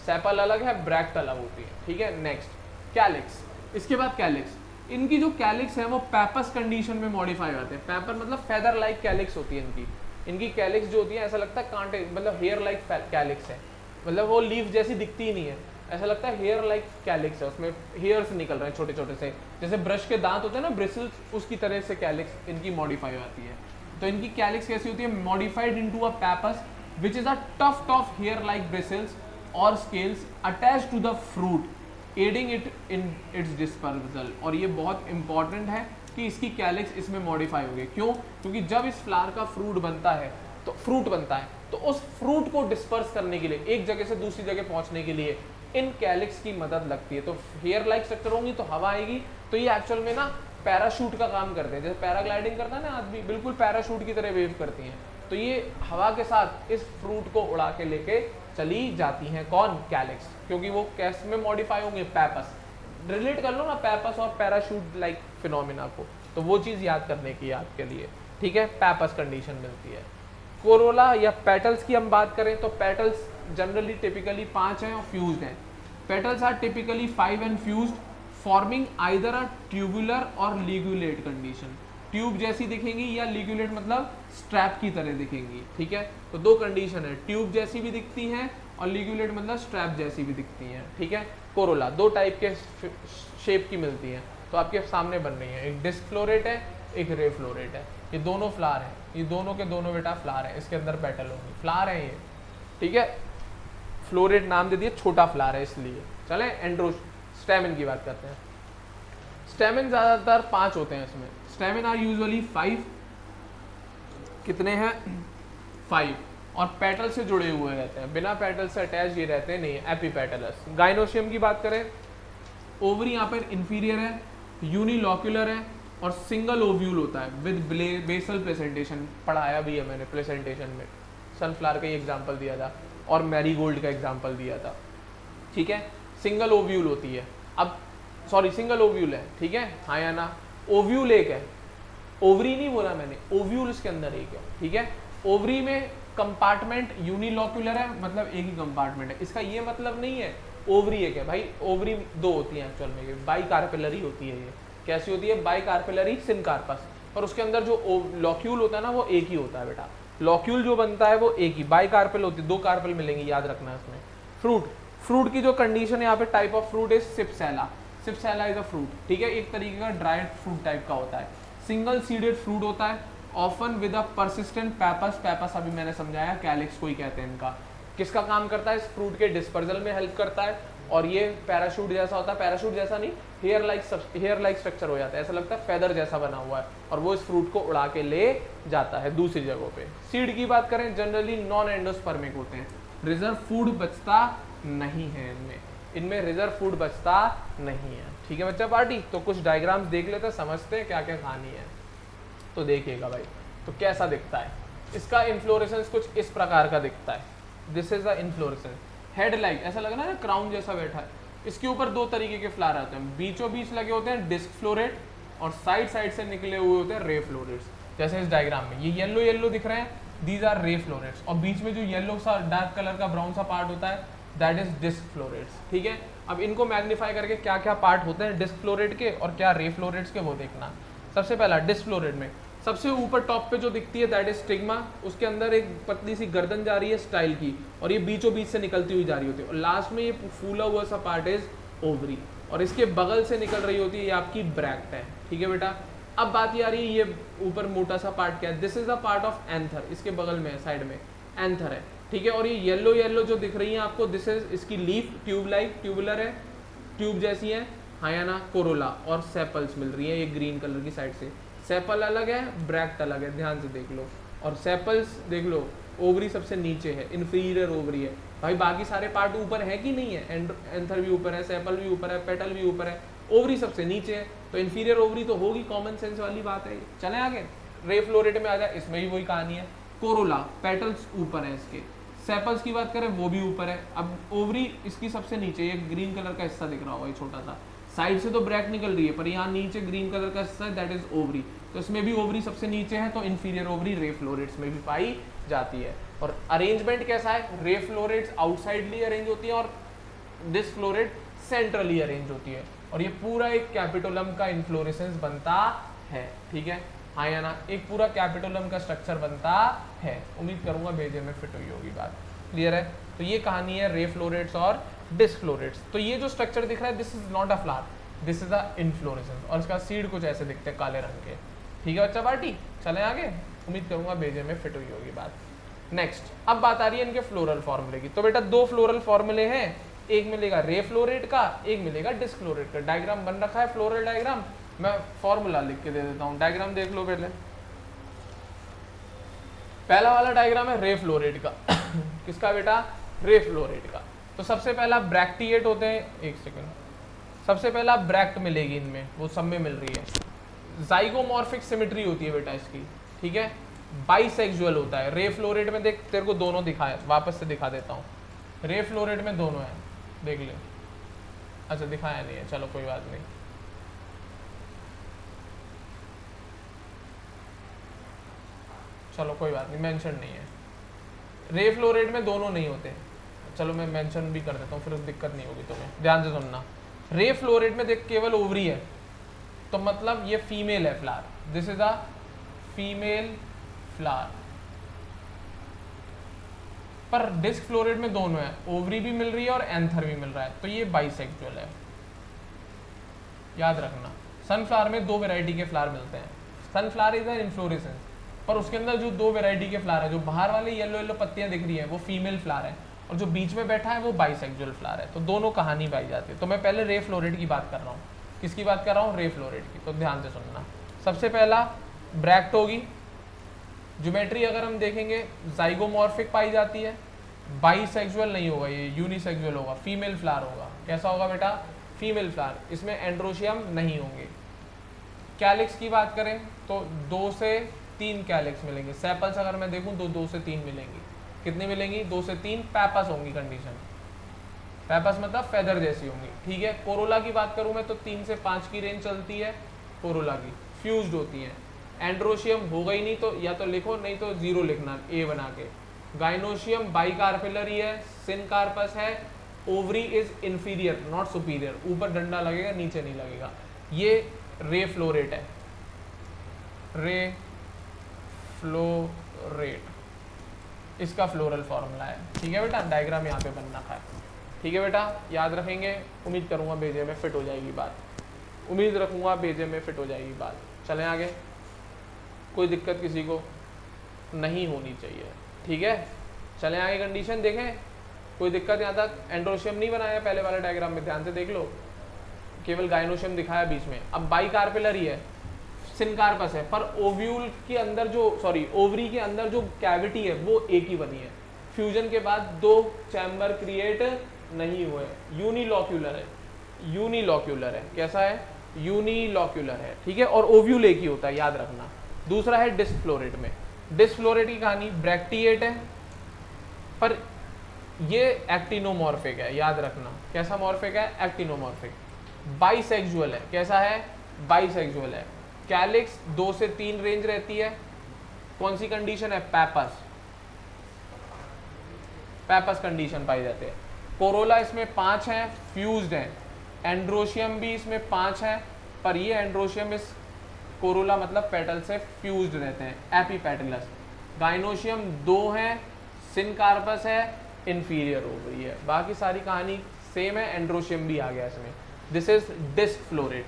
sepal अलग है, ब्रैक्ट अलग होती है। ठीक है, नेक्स्ट कैलिक्स। इसके बाद कैलिक्स, इनकी जो कैलिक्स है वो पैपस कंडीशन में मॉडिफाई होते हैं। पैपर मतलब फेदर लाइक कैलिक्स होती है इनकी कैलिक्स जो होती है, ऐसा लगता है कांटे, मतलब हेयर लाइक कैलिक्स है, मतलब वो लीफ जैसी दिखती ही नहीं है, ऐसा लगता है हेयर लाइक कैलिक्स है, उसमें हेयर्स निकल रहे हैं छोटे छोटे से, जैसे ब्रश के दांत होते हैं ना, ब्रिसल्स, उसकी तरह से कैलिक्स इनकी मॉडिफाई होती है। तो इनकी कैलिक्स कैसी होती है? Modified into a pappus which is a tuft of hair like bristles और scales attached to the fruit aiding it in its dispersal. और ये बहुत इंपॉर्टेंट है कि इसकी कैलिक्स इसमें मॉडिफाई हो गई। क्यों? क्योंकि जब इस फ्लावर का फ्रूट बनता है तो उस फ्रूट को डिस्पर्स करने के लिए, एक जगह से दूसरी जगह पहुंचने के लिए इन कैलिक्स की मदद लगती है। तो हेयर लाइक स्ट्रक्चर होंगी तो हवा आएगी, तो ये एक्चुअल में ना पैराशूट का काम करते हैं। जैसे पैराग्लाइडिंग करता है ना आदमी, बिल्कुल पैराशूट की तरह वेव करती हैं। तो ये हवा के साथ इस फ्रूट को उड़ा के लेके चली जाती हैं। कौन? कैलिक्स। क्योंकि वो कैस में मॉडिफाई होंगे? पैपस। रिलेट कर लो ना पैपस और पैराशूट लाइक फिनोमिना को, तो वो चीज़ याद करने की आपके लिए। ठीक है, पैपस कंडीशन मिलती है। कोरोला या पेटल्स की हम बात करें तो पेटल्स जनरली टिपिकली 5 हैं और फ्यूज्ड हैं। Petals are typically 5 and fused forming either a tubular or ligulate condition. Tube जैसी दिखेंगी या लिग्यूलेट मतलब स्ट्रैप की तरह दिखेंगी। ठीक है, तो दो कंडीशन है, ट्यूब जैसी भी दिखती हैं और लिग्यूलेट मतलब स्ट्रैप जैसी भी दिखती हैं। ठीक है, कोरोला दो टाइप के शेप की मिलती हैं, तो आपके सामने बन रही है, एक डिस्क फ्लोरेट है, एक रे फ्लोरेट है। ये दोनों फ्लावर हैं, ये दोनों के दोनों बेटा फ्लावर है, इसके अंदर पेटल होंगे, फ्लावर है ये। ठीक है, फ्लोरेट नाम दे दिए, छोटा फ्लावर है इसलिए। चले स्टेमन की बात करते हैं। स्टेमन ज़्यादातर 5 होते हैं इसमें। स्टेमन आर यूजुअली 5, कितने हैं? 5, और पेटल से जुड़े हुए रहते हैं, बिना पेटल से अटैच ये रहते नहीं है, एपीपेटलस। गाइनोशियम की बात करें, ओवरी यहाँ पर इंफीरियर है, यूनिलॉक्यूलर है और सिंगल ओव्यूल होता है विद बेसल प्लेसेंटेशन। पढ़ाया भी है मैंने प्लेसेंटेशन में, सनफ्लावर का ही एग्जाम्पल दिया था और मैरीगोल्ड का एग्जाम्पल दिया था। ठीक है, सिंगल ओव्यूल होती है। अब सॉरी सिंगल ओव्यूल है, ठीक है, हाँ या ना? ओव्यूल एक है, ओवरी नहीं बोला मैंने, ओव्यूल इसके अंदर एक है, ठीक है। ओवरी में कंपार्टमेंट यूनिलोक्यूलर है, मतलब एक ही कंपार्टमेंट है। इसका ये मतलब नहीं है ओवरी एक है भाई, ओवरी दो होती है एक्चुअल में, ये बाई कार्पेलरी होती है। ये कैसी होती है? बाई कार्पेलरी सिनकार्पस, पर उसके अंदर जो लॉक्यूल होता है ना वो एक ही होता है बेटा। लॉक्यूल जो बनता है वो एक ही, बाई कार्पेल होती है, दो कार्पेल मिलेंगे, याद रखना इसमें। फ्रूट, फ्रूट की जो कंडीशन है यहाँ पे, type of fruit is cypsela, cypsela is a fruit, ठीक है, एक तरीके का ड्राइड फ्रूट टाइप का होता है। सिंगल सीडेड फ्रूट होता है, ऑफन विद अ परसिस्टेंट पैपस, पैपस अभी मैंने समझाया, कैलिक्स कोई कहते हैं इनका। किसका काम करता है? इस फ्रूट के डिस्पर्जल में हेल्प करता है, और ये पैराशूट जैसा होता है, पैराशूट जैसा नहीं, हेयर लाइक स्ट्रक्चर हो जाता है, ऐसा लगता है फेदर जैसा बना हुआ है, और वो इस फ्रूट को उड़ा के ले जाता है दूसरी जगहों पे। सीड की बात करें, जनरली नॉन एंडोस्पर्मिक होते हैं, रिजर्व फूड बचता नहीं है इनमें, इनमें रिजर्व फूड बचता नहीं है, ठीक है बच्चा पार्टी। तो कुछ डायग्राम्स देख लेते हैं, समझते हैं क्या क्या कहानी है। तो देखिएगा भाई, तो कैसा दिखता है इसका इन्फ्लोरेसेंस, कुछ इस प्रकार का दिखता है। This is the inflorescence, head like, ऐसा लग रहा है ना क्राउन जैसा बैठा है। इसके ऊपर दो तरीके के फ्लावर आते हैं, बीचों बीच लगे होते हैं डिस्क फ्लोरेट, और साइड साइड से निकले हुए होते हैं रे फ्लोरेट्स, जैसे इस डायग्राम में ये येलो येलो दिख रहे हैं, दीज आर रे फ्लोरेट्स, और बीच में जो येलो सा डार्क कलर का ब्राउन सा पार्ट होता है, दैट इज डिस्क फ्लोरेट्स, ठीक है। अब इनको मैग्नीफाई करके क्या क्या पार्ट होते हैं डिस्क फ्लोरेट के और क्या रे फ्लोरेट्स के, वो देखना। सबसे पहला डिस्क फ्लोरेट में सबसे ऊपर टॉप पे जो दिखती है दैट इज स्टिग्मा, उसके अंदर एक पतली सी गर्दन जा रही है स्टाइल की, और ये बीचों बीच से निकलती हुई जा रही होती है, और लास्ट में ये फूला हुआ सा पार्ट इज ओवरी, और इसके बगल से निकल रही होती है ये आपकी ब्रैक्ट है, ठीक है बेटा। अब बात ये आ रही है, ये ऊपर मोटा सा पार्ट क्या है? This is the part of anther, इसके बगल में साइड में एंथर है, ठीक है। और ये येलो येलो जो दिख रही है आपको, दिस इज इसकी लीफ, ट्यूब लाइक, ट्यूबुलर है, ट्यूब जैसी है, हाँ या ना, कोरोला, और सेपल्स मिल रही है ये ग्रीन कलर की साइड से। सेपल अलग है, ब्रैक्ट अलग है, ध्यान से देख लो, और सेपल्स देख लो, ओवरी सबसे नीचे है, इन्फीरियर ओवरी है भाई, बाकी सारे पार्ट ऊपर है कि नहीं है? एंथर भी ऊपर है, सेपल भी ऊपर है, पेटल भी ऊपर है, ओवरी सबसे नीचे है, तो इन्फीरियर ओवरी तो होगी, कॉमन सेंस वाली बात है। चले आगे, रे फ्लोरेट में आ जाए, इसमें भी वही कहानी है, कोरोला, पेटल्स ऊपर है इसके, सेपल्स की बात करें वो भी ऊपर है, अब ओवरी इसकी सबसे नीचे, ये ग्रीन कलर का हिस्सा दिख रहा होगा, ये छोटा सा, साइड से तो ब्रैक निकल रही है, पर यहाँ नीचे ग्रीन कलर का हिस्सा है, दैट इज ओवरी, तो इसमें भी ओवरी सबसे नीचे है, तो इन्फीरियर ओवरी रे फ्लोरेट्स में भी पाई जाती है। और अरेंजमेंट कैसा है? रे फ्लोरेट्स आउटसाइडली अरेंज होती है, और डिस्क फ्लोरेट सेंट्रली अरेंज होती है, और ये पूरा एक कैपिटोलम का इन्फ्लोरेसेंस बनता है, ठीक है, हाँ या ना, एक पूरा कैपिटोलम का स्ट्रक्चर बनता है। उम्मीद करूंगा भेजे में फिट हुई होगी बात, क्लियर है। तो ये कहानी है रे फ्लोरेट्स और डिस्क फ्लोरेट्स। तो ये जो स्ट्रक्चर दिख रहा है, this is not a flower, this is a inflorescence, और इसका सीड कुछ ऐसे दिखते हैं काले रंग के, ठीक है बच्चा पार्टी। चले आगे, उम्मीद करूंगा भेजे में फिट हुई होगी बात। नेक्स्ट, अब बात आ रही है इनके फ्लोरल फॉर्मूले की। तो बेटा दो फ्लोरल फॉर्मूले हैं, एक मिलेगा रे फ्लोरेट का, एक मिलेगा डिस्क फ्लोरेट का। डायग्राम बन रखा है, फ्लोरल डायग्राम, मैं फॉर्मूला लिख के दे देता हूँ, डायग्राम देख लो पहले। पहला वाला डायग्राम है रे फ्लोरेट का किसका बेटा? रे फ्लोरेट का। तो सबसे पहला ब्रैक्टिएट होते हैं, एक सेकंड, सबसे पहला ब्रैक्ट मिलेगी इनमें, वो सब में मिल रही है। जाइगोमॉर्फिक सिमेट्री होती है बेटा इसकी, ठीक है, बाइसेक्सुअल होता है। रे फ्लोरेट में देख, तेरे को दोनों दिखाए, वापस से दिखा देता हूँ, रे फ्लोरेट में दोनों है, देख ले। अच्छा दिखाया नहीं है, चलो कोई बात नहीं, चलो कोई बात नहीं, मेंशन नहीं है। रे फ्लोरेट में दोनों नहीं होते, चलो मैं मेंशन भी कर देता हूँ, फिर दिक्कत नहीं होगी तुम्हें, ध्यान से सुनना। रे फ्लोरेट में देख केवल ओवरी है, तो मतलब ये फीमेल है flower, this is a female flower. पर डिस्क फ्लोरेट में दोनों है, ओवरी भी मिल रही है और एंथर भी मिल रहा है, तो ये बाइसेक्सुअल है, याद रखना। सनफ्लावर में दो वैरायटी के फ्लावर मिलते हैं, सनफ्लावर इज एन इन्फ्लोरेसेंस, पर उसके अंदर जो दो वैरायटी के फ्लावर है, जो बाहर वाले येलो येलो पत्तियां दिख रही है वो फीमेल फ्लावर है, और जो बीच में बैठा है वो बाइसेक्सुअल फ्लावर है, तो दोनों कहानी पाई जाती है। तो मैं पहले रे फ्लोरेट की बात कर रहा हूँ, किसकी बात कर रहा हूँ? रे फ्लोरेट की। तो ध्यान से सुनना, सबसे पहला ब्रैक्ट होगी, ज्योमेट्री अगर हम देखेंगे जाइगोमॉर्फिक पाई जाती है, बाइसेक्सुअल नहीं होगा, ये यूनिसेक्सुअल होगा, फीमेल फ्लावर होगा। कैसा होगा बेटा? फीमेल फ्लावर, इसमें एंड्रोशियम नहीं होंगे। कैलिक्स की बात करें तो 2 से 3 कैलिक्स मिलेंगे, सेपल्स अगर मैं देखूं तो 2 से 3 मिलेंगी। कितनी मिलेंगी? 2 से 3 पैपस होंगी, कंडीशन पैपस मतलब फेदर जैसी होंगी, ठीक है। कोरोला की बात करूं मैं तो 3 से 5 की रेंज चलती है, कोरोला की फ्यूज्ड होती हैं। एंड्रोशियम होगा ही नहीं तो या तो लिखो, नहीं तो जीरो लिखना ए बना के। गाइनोशियम बाइकार्पेलरी है, सिनकार्पस है, ovary is inferior not superior, ऊपर डंडा लगेगा नीचे नहीं लगेगा। ये रे फ्लोरेट है, रे फ्लोरेट इसका फ्लोरल फॉर्मूला है। ठीक है बेटा, डायग्राम यहाँ पे बन रखा है। ठीक है बेटा, याद रखेंगे। उम्मीद करूँगा बेजे में फिट हो जाएगी बात, उम्मीद रखूँगा बेजे में फिट हो जाएगी बात। चलें आगे, कोई दिक्कत किसी को नहीं होनी चाहिए। ठीक है, चलें आगे, कंडीशन देखें। कोई दिक्कत यहाँ तक? एंड्रोशियम नहीं बनाया पहले वाले डायग्राम में, ध्यान से देख लो, केवल गाइनोशियम दिखाया बीच में। अब बाइकार्पेलरी है, सिनकार्पस है, पर ओव्यूल के अंदर जो ओवरी के अंदर जो कैविटी है वो एक ही बनी है। फ्यूजन के बाद दो चैम्बर क्रिएट नहीं हुए, यूनिलॉक्यूलर है, यूनिलॉक्यूलर है। कैसा है? यूनिलॉक्यूलर है। ठीक है, और ओव्यूल एक ही होता है, याद रखना। दूसरा है डिस्क फ्लोरेट में। डिस्क फ्लोरेट की कहानी ब्रैक्टिएट है, पर ये एक्टिनोमॉर्फिक है, याद रखना। कैसा मॉर्फिक है? एक्टिनोमॉर्फिक। बाइसेक्सुअल है। कैसा है? बाइसेक्सुअल है। कैलिक्स 2 से 3 रेंज रहती है। कौन सी कंडीशन है? पैपस, पैपस कंडीशन पाई जाती है। कोरोला इसमें 5 है, फ्यूज्ड है। एंड्रोशियम भी इसमें 5 है, पर ये एंड्रोशियम इस कोरोला मतलब पेटल से फ्यूज्ड रहते हैं, एपीपेटलस। गाइनोशियम 2 है, सिनकार्पस है, इंफीरियर ओवरी है। बाकी सारी कहानी सेम है, एंड्रोशियम भी आ गया इसमें। This is disc floret.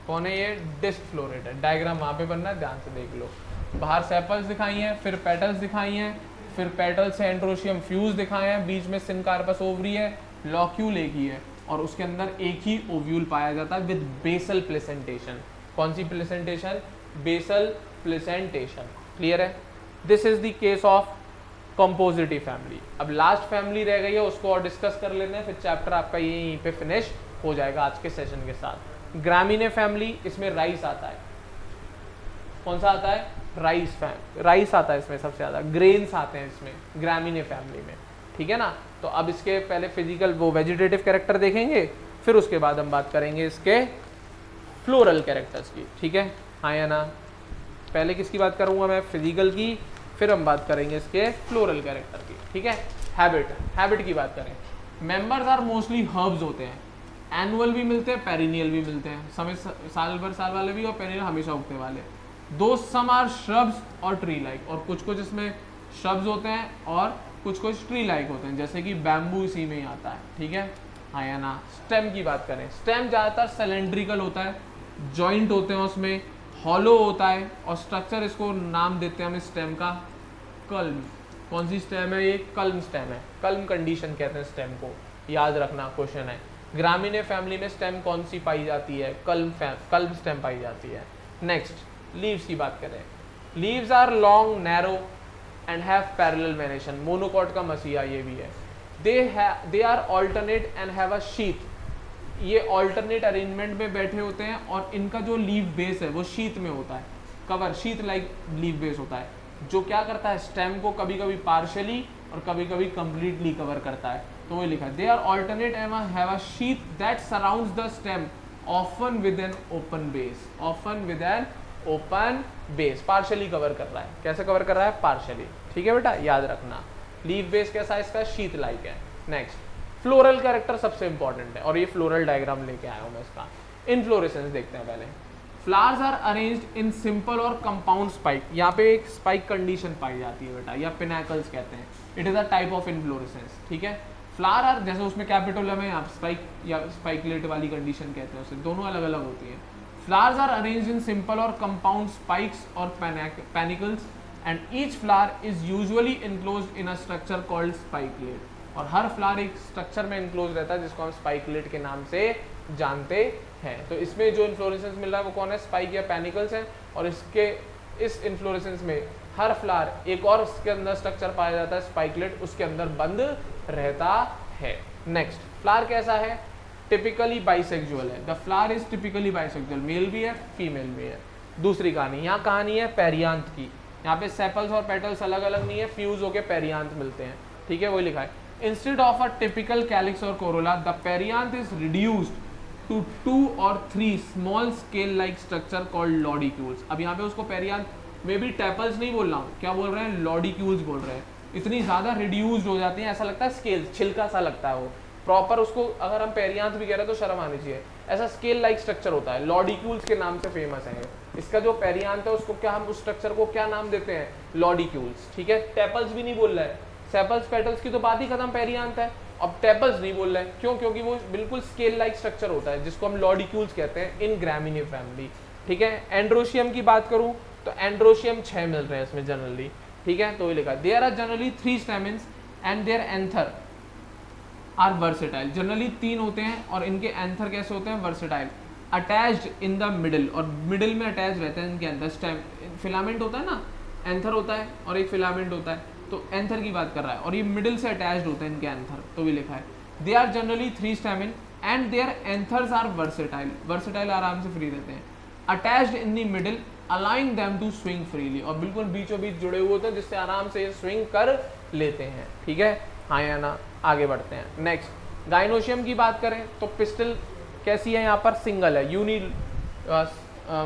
कौन है ये? डिस्क फ्लोरेट है। डायग्राम वहां पे बनना है, ध्यान से देख लो। बाहर सेपल्स दिखाई हैं, फिर पेटल्स दिखाई हैं, फिर पेटल से एंड्रोशियम फ्यूज दिखाए हैं, बीच में सिनकार्पस ओवरी है, लॉक्यूल एक ही है, और उसके अंदर एक ही ओव्यूल पाया जाता है विद बेसल प्लेसेंटेशन। कौन सी प्लेसेंटेशन? Basal placentation. क्लियर है? This is the case of compositae family. अब लास्ट फैमिली रह गई है, उसको और डिस्कस कर लेते हैं, फिर चैप्टर आपका यहीं पे फिनिश हो जाएगा आज के सेशन के साथ। ग्रामीने फैमिली, इसमें राइस आता है। कौन सा आता है? राइस आता है इसमें सबसे ज्यादा, ग्रेन्स आते हैं इसमें ग्रामीने फैमिली में। ठीक है ना? तो अब इसके पहले फिजिकल वो वेजिटेटिव कैरेक्टर देखेंगे, फिर उसके बाद हम बात करेंगे इसके फ्लोरल कैरेक्टर्स की। ठीक है, हाँ या ना? पहले किसकी बात करूंगा मैं? फिजिकल की, फिर हम बात करेंगे इसके फ्लोरल कैरेक्टर की। ठीक है, हैबिट की बात करें। मेंबर्स आर मोस्टली हर्ब्स होते हैं, एनुअल भी मिलते हैं, पेरिनियल भी मिलते हैं, समय साल भर साल वाले भी और पेरिनियल हमेशा उगने वाले। दो सम आर श्रब्स और ट्री लाइक, और कुछ इसमें श्रब्स होते हैं और कुछ ट्री लाइक होते हैं, जैसे कि बैम्बू इसी में ही आता है। ठीक है, हाँ या ना? स्टेम की बात करें, स्टेम ज़्यादातर सिलेंड्रिकल होता है, जॉइंट होते हैं उसमें, हॉलो होता है, और स्ट्रक्चर इसको नाम देते हैं हम स्टेम का कल्म। कौन सी स्टेम है ये? कल्म स्टेम है। कल्म कंडीशन कहते हैं स्टेम को, याद रखना, क्वेश्चन है। ग्रामीने फैमिली में स्टेम कौन सी पाई जाती है? कल्म स्टेम पाई जाती है। नेक्स्ट, लीव्स की बात करें। Leaves are long, narrow and have parallel venation. Monocot का मसीहा ये भी है। They are alternate and have a sheath. ये ऑल्टरनेट अरेंजमेंट में बैठे होते हैं, और इनका जो लीव बेस है वो शीथ में होता है, cover sheath like leaf base होता है, जो क्या करता है? स्टेम को कभी कभी पार्शली और कभी कभी कंप्लीटली कवर करता है। तो वो लिखा है, they are alternate and have a sheath that surrounds the stem often with an open base. Often with an open base, partially cover कर रहा है। कैसे कवर कर रहा है? पार्शली। ठीक है बेटा, याद रखना। लीव बेस कैसा है इसका? शीथ लाइक है। नेक्स्ट, फ्लोरल कैरेक्टर सबसे इंपॉर्टेंट है, और ये फ्लोरल डायग्राम लेके आया हूं मैं इसका। इनफ्लोरेसेंस देखते हैं पहले। Flowers are arranged in simple or compound spike. यहाँ पे एक स्पाइक कंडीशन पाई जाती है बेटा, या पिनाकल्स कहते हैं। It is a type of inflorescence. ठीक है, फ्लावर आर, जैसे उसमें कैपिटोलम है, यहाँ स्पाइक या स्पाइकलेट वाली कंडीशन कहते हैं उसे, दोनों अलग अलग होती है। Flowers are arranged in simple or compound spikes or panicles, and each flower is usually enclosed in a structure called spikelet. और हर फ्लावर एक स्ट्रक्चर में इनक्लोज रहता है, जिसको हम स्पाइकलेट के नाम से जानते हैं। तो इसमें जो इन्फ्लोरेसेंस मिल रहा है वो कौन है? स्पाइक या पैनिकल्स है, और इस इन्फ्लोरेसेंस में हर फ्लावर एक और उसके अंदर स्ट्रक्चर पाया जाता है, स्पाइकलेट, उसके अंदर बंद रहता है। नेक्स्ट, फ्लावर कैसा है? टिपिकली बाइसेक्सुअल है। The flower is typically bisexual, male भी है, फीमेल भी है। दूसरी कहानी, यहाँ कहानी है पेरियांथ की। यहाँ पे सेपल्स और पेटल्स अलग अलग नहीं है, फ्यूज होकर पेरियांथ मिलते हैं। ठीक है, वही लिखा है। Instead of a typical calyx और corolla, the perianth is reduced to 2 or 3 small scale like structure called lodicules। अब यहाँ पे उसको पेरियांथ में भी टैपल्स नहीं बोल रहा हूँ, क्या बोल रहे हैं, लॉडिक्यूल्स बोल रहे हैं। इतनी ज़्यादा रिड्यूस्ड हो जाती हैं, ऐसा लगता है स्केल, छिलका सा लगता है वो प्रॉपर। उसको अगर हम पेरियांथ भी कह रहे हैं तो शर्म आनी चाहिए, ऐसा स्केल लाइक स्ट्रक्चर होता है। लॉडिक्यूल्स के नाम से फेमस है। इसका जो पेरियांथ है उसको क्या, हम उस स्ट्रक्चर को क्या नाम देते हैं, लॉडिक्यूल्स। ठीक है, टैपल्स भी नहीं बोल रहा है, सेपल्स पेटल्स की तो बात ही खत्म, पेरियांथ है। अब टैपल्स नहीं बोल रहे हैं, क्यों, क्योंकि वो बिल्कुल स्केल लाइक स्ट्रक्चर होता है जिसको हम लॉडिक्यूल्स कहते हैं इन ग्रामिनी फैमिली। ठीक है, एंड्रोशियम की बात करूं तो एंड्रोशियम 6 मिल रहे हैं इसमें जनरली। ठीक है, तो ये लिखा there are generally 3 stamens and their anther are versatile. Generally 3 होते हैं और इनके एंथर कैसे होते हैं, versatile. Attached in the middle, और मिडिल में अटैच रहते हैं इनके अंदर। स्टेम फिलामेंट होता है ना, एंथर होता है और एक फिलामेंट होता है, तो एंथर की बात कर रहा है और ये मिडिल से अटैच्ड होते हैं इनके एंथर, तो भी लिखा है they are generally 3 stamen and their anthers are versatile. Versatile आराम से फ्री रहते हैं। Attached in the middle allowing them to swing freely, और बिल्कुल बीचों बीच जुड़े हुए होते हैं जिससे आराम से ये स्विंग कर लेते हैं। ठीक है, हाँ या ना, आगे बढ़ते हैं। नेक्स्ट गाइनोशियम की बात करें तो पिस्टल कैसी है, यहाँ पर सिंगल है, uni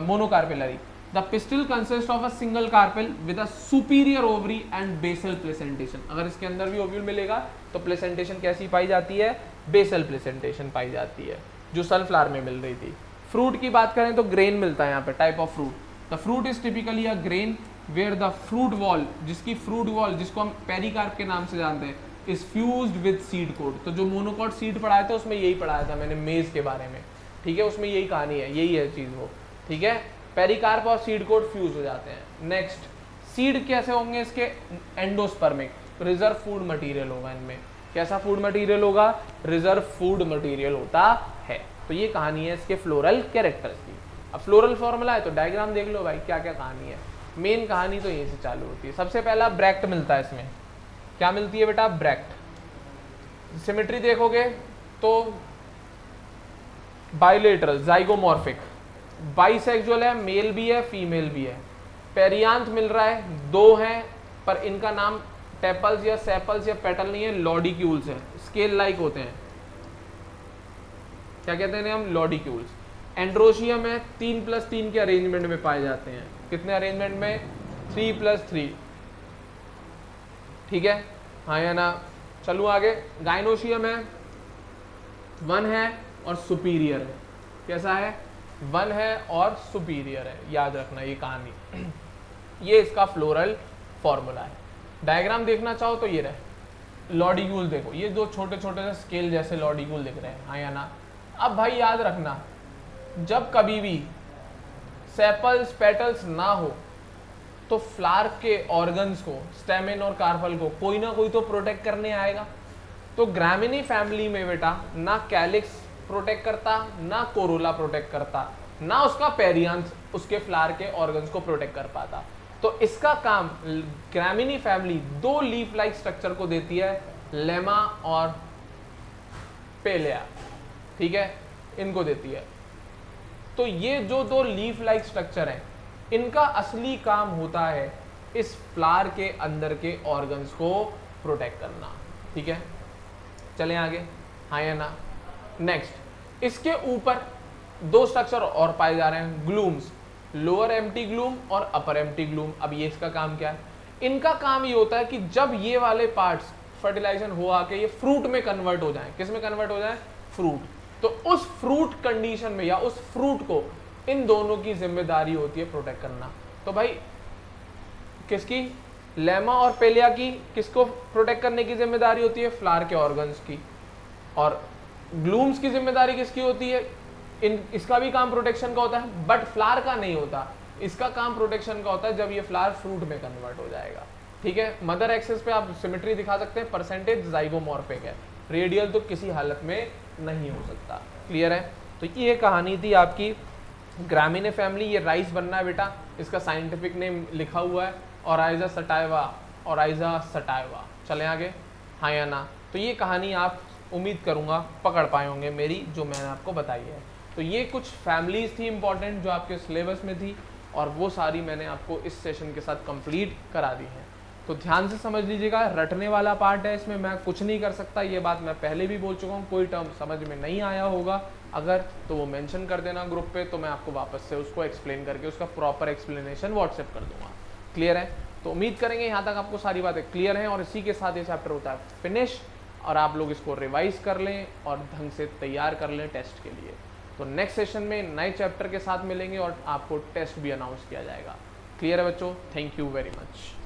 monocarpellary. The pistil consist of a single carpel with a superior ovary and basal placentation. अगर इसके अंदर भी ओव्यूल मिलेगा तो प्लेसेंटेशन कैसी पाई जाती है, बेसल प्लेसेंटेशन पाई जाती है, जो सनफ्लावर में मिल रही थी। फ्रूट की बात करें तो ग्रेन मिलता है यहाँ पे, type of fruit. The fruit is typically a grain where the fruit wall, जिसकी फ्रूट वॉल जिसको हम पेरिकार्प के नाम से जानते हैं, is fused with seed coat. तो जो मोनोकॉट सीड पढ़ाया था उसमें यही पढ़ाया था मैंने मेज के बारे में। ठीक है, उसमें यही कहानी है, यही है चीज़ वो। ठीक है, पेरिकार्प और सीड कोड फ्यूज हो जाते हैं। नेक्स्ट, सीड कैसे होंगे इसके, एंडोस्पर्मिक, रिजर्व फूड मटेरियल होगा इनमें। कैसा फूड मटेरियल होगा, रिजर्व फूड मटेरियल होता है। तो ये कहानी है इसके फ्लोरल कैरेक्टर्स की। अब फ्लोरल फॉर्मूला है तो डायग्राम देख लो भाई, क्या क्या कहानी है। मेन कहानी तो यहीं से चालू होती है। सबसे पहला ब्रैक्ट मिलता है इसमें, क्या मिलती है बेटा, ब्रैक्ट। सिमेट्री देखोगे तो बाइलेटरल जाइगोमॉर्फिक, बाइसेक्सुअल है, मेल भी है फीमेल भी है। पेरियांथ मिल रहा है, 2 हैं पर इनका नाम टेपल्स या सेपल्स या पेटल नहीं है, लॉडिक्यूल्स है, स्केल लाइक होते हैं। क्या कहते हैं हम, लॉडिक्यूल्स। एंड्रोशियम है, 3+3 के अरेंजमेंट में पाए जाते हैं। कितने अरेंजमेंट में, 3+3। ठीक है, हाँ या ना, चलो आगे। गाइनोशियम है, 1 है और सुपीरियर है। कैसा है, 1 है और सुपीरियर है, याद रखना ये कहानी। ये इसका फ्लोरल फॉर्मूला है। डायग्राम देखना चाहो तो ये रहे, लॉडिक्यूल देखो, ये 2 छोटे छोटे से स्केल जैसे लॉडिक्यूल दिख रहे हैं, हाँ या ना। अब भाई याद रखना, जब कभी भी सेपल्स पेटल्स ना हो तो फ्लावर के ऑर्गन्स को, स्टेमेन और कार्पल को कोई ना कोई तो प्रोटेक्ट करने आएगा। तो ग्रामिनी फैमिली में बेटा ना कैलिक्स प्रोटेक्ट करता, ना कोरोला प्रोटेक्ट करता, ना उसका पेरियांथ उसके फ्लावर के ऑर्गन्स को प्रोटेक्ट कर पाता। तो इसका काम ग्रामिनी फैमिली 2 लीफ लाइक स्ट्रक्चर को देती है, लेमा और पेलिया। ठीक है, इनको देती है। तो ये जो 2 लीफ लाइक स्ट्रक्चर हैं, इनका असली काम होता है इस फ्लावर के अंदर के ऑर्गन्स को प्रोटेक्ट करना। ठीक है, चलें आगे, हाँ या ना। नेक्स्ट, इसके ऊपर 2 स्ट्रक्चर और पाए जा रहे हैं, ग्लूम्स, लोअर एम्प्टी ग्लूम और अपर एम्प्टी ग्लूम। अब ये इसका काम क्या है, इनका काम ये होता है कि जब ये वाले पार्ट्स फर्टिलाइजेशन हो आके ये फ्रूट में कन्वर्ट हो जाए, किस में कन्वर्ट हो जाए, फ्रूट, तो उस फ्रूट कंडीशन में या उस फ्रूट को इन दोनों की जिम्मेदारी होती है प्रोटेक्ट करना। तो भाई किसकी, लेमा और पेलिया की, किसको प्रोटेक्ट करने की जिम्मेदारी होती है, फ्लावर के ऑर्गन्स की। और ग्लूम्स की जिम्मेदारी किसकी होती है, इसका भी काम प्रोटेक्शन का होता है, बट फ्लावर का नहीं होता। इसका काम प्रोटेक्शन का होता है जब ये फ्लावर फ्रूट में कन्वर्ट हो जाएगा। ठीक है, मदर एक्सेस पे आप सिमेट्री दिखा सकते हैं, परसेंटेज जाइगोमॉर्फिक है, रेडियल तो किसी हालत में नहीं हो सकता। क्लियर है, तो ये कहानी थी आपकी ग्रामीण फैमिली। ये राइस बनना है बेटा, इसका साइंटिफिक नेम लिखा हुआ है, ओराइजा सटाइवा, ओराइजा सटाइवा। चले आगे, हाँ या ना। तो ये कहानी आप उम्मीद करूँगा पकड़ पाए होंगे मेरी, जो मैंने आपको बताई है। तो ये कुछ फैमिलीज थी इंपॉर्टेंट जो आपके सिलेबस में थी, और वो सारी मैंने आपको इस सेशन के साथ कंप्लीट करा दी हैं। तो ध्यान से समझ लीजिएगा, रटने वाला पार्ट है, इसमें मैं कुछ नहीं कर सकता, ये बात मैं पहले भी बोल चुका हूँ। कोई टर्म समझ में नहीं आया होगा अगर, तो वो मेंशन कर देना ग्रुप पे, तो मैं आपको वापस से उसको एक्सप्लेन करके उसका प्रॉपर एक्सप्लेनेशन व्हाट्सएप कर दूंगा। क्लियर है? तो उम्मीद करेंगे यहाँ तक आपको सारी बातें क्लियर हैं, और इसी के साथ ये चैप्टर होता है फिनिश, और आप लोग इसको रिवाइज कर लें और ढंग से तैयार कर लें टेस्ट के लिए। तो नेक्स्ट सेशन में नए चैप्टर के साथ मिलेंगे और आपको टेस्ट भी अनाउंस किया जाएगा। क्लियर है बच्चों? Thank you very much.